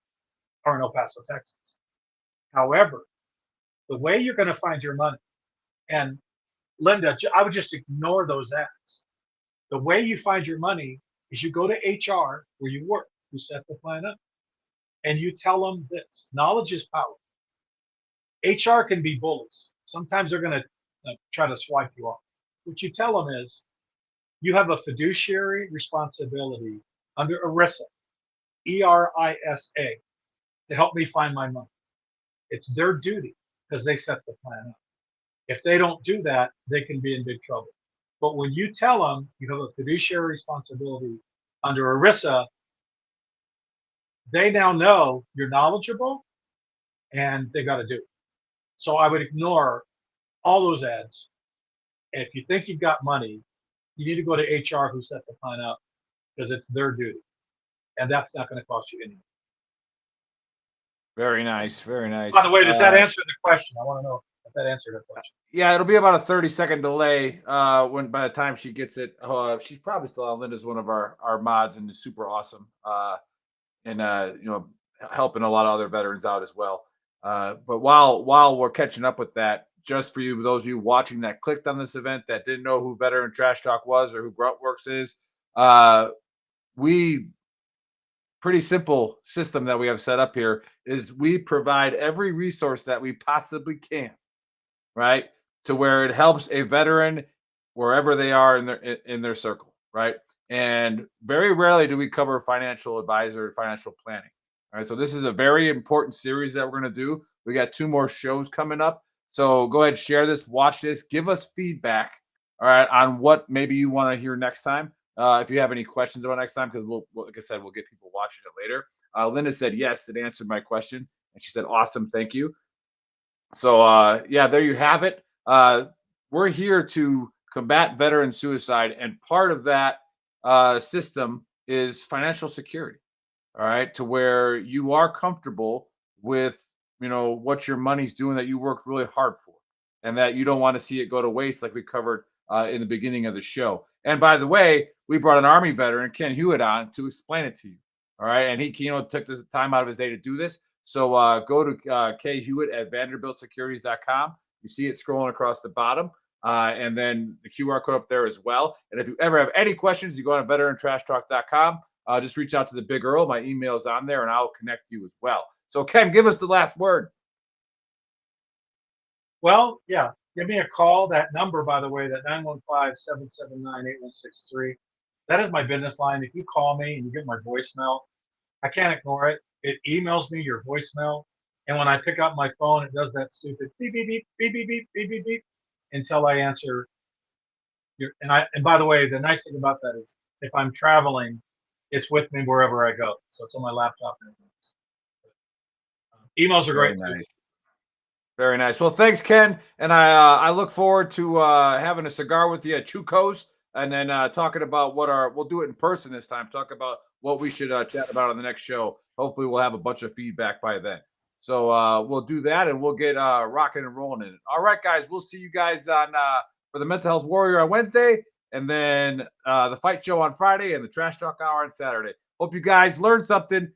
[SPEAKER 2] are in El Paso, Texas. However, the way you're going to find your money, and Linda, I would just ignore those ads. The way you find your money is you go to HR where you work, who set the plan up, and you tell them this: knowledge is power. HR can be bullies. Sometimes they're going to try to swipe you off. What you tell them is you have a fiduciary responsibility under ERISA, ERISA, to help me find my money. It's their duty because they set the plan up. If they don't do that, they can be in big trouble. But when you tell them you have a fiduciary responsibility under ERISA, they now know you're knowledgeable and they got to do it. So I would ignore all those ads. And if you think you've got money, you need to go to HR who set the plan up because it's their duty. And that's not going to cost you anything.
[SPEAKER 1] Very nice. Very nice.
[SPEAKER 2] By the way, does that answer the question? I want to know if that answered the question.
[SPEAKER 1] Yeah, it'll be about a 30-second delay when by the time she gets it. She's probably still on. Linda's one of our mods and is super awesome. And helping a lot of other veterans out as well. But while we're catching up with that, just for you, those of you watching that clicked on this event that didn't know who Veteran Trash Talk was or who Gruntworks is, pretty simple system that we have set up here is we provide every resource that we possibly can, right? To where it helps a veteran wherever they are in their circle, right? And very rarely do we cover financial advisor, financial planning. All right, so this is a very important series that we're going to do. We got 2 more shows coming up. So go ahead, share this, watch this, give us feedback, all right, on what maybe you want to hear next time. If you have any questions about next time, because like I said, we'll get people watching it later. Linda said yes, it answered my question, and she said awesome, thank you. So yeah, there you have it. We're here to combat veteran suicide, and part of that system is financial security. All right, to where you are comfortable with what your money's doing that you worked really hard for, and that you don't want to see it go to waste, like we covered in the beginning of the show. And by the way, we brought an Army veteran, Ken Hewitt, on to explain it to you. All right, and he took this time out of his day to do this. So go to K Hewitt at VanderbiltSecurities.com. You see it scrolling across the bottom. And then the QR code up there as well. And if you ever have any questions, you go on VeteranTrashTalk.com. Just reach out to the Big Earl. My email is on there, and I'll connect you as well. So, Ken, give us the last word.
[SPEAKER 2] Well, yeah, give me a call. That number, by the way, that 915-779-8163. That is my business line. If you call me and you get my voicemail, I can't ignore it. It emails me your voicemail, and when I pick up my phone, it does that stupid beep beep beep beep beep beep beep beep beep until I answer. And by the way, the nice thing about that is if I'm traveling, it's with me wherever I go. So it's on my laptop. Emails are great.
[SPEAKER 1] Very nice. Very nice. Well, thanks, Ken. And I look forward to having a cigar with you at Chuco's, and then talking about we'll do it in person this time. Talk about what we should chat about on the next show. Hopefully we'll have a bunch of feedback by then. So we'll do that, and we'll get rocking and rolling in it. All right, guys. We'll see you guys on for the Mental Health Warrior on Wednesday, and then the Fight Show on Friday, and the Trash Talk Hour on Saturday. Hope you guys learned something.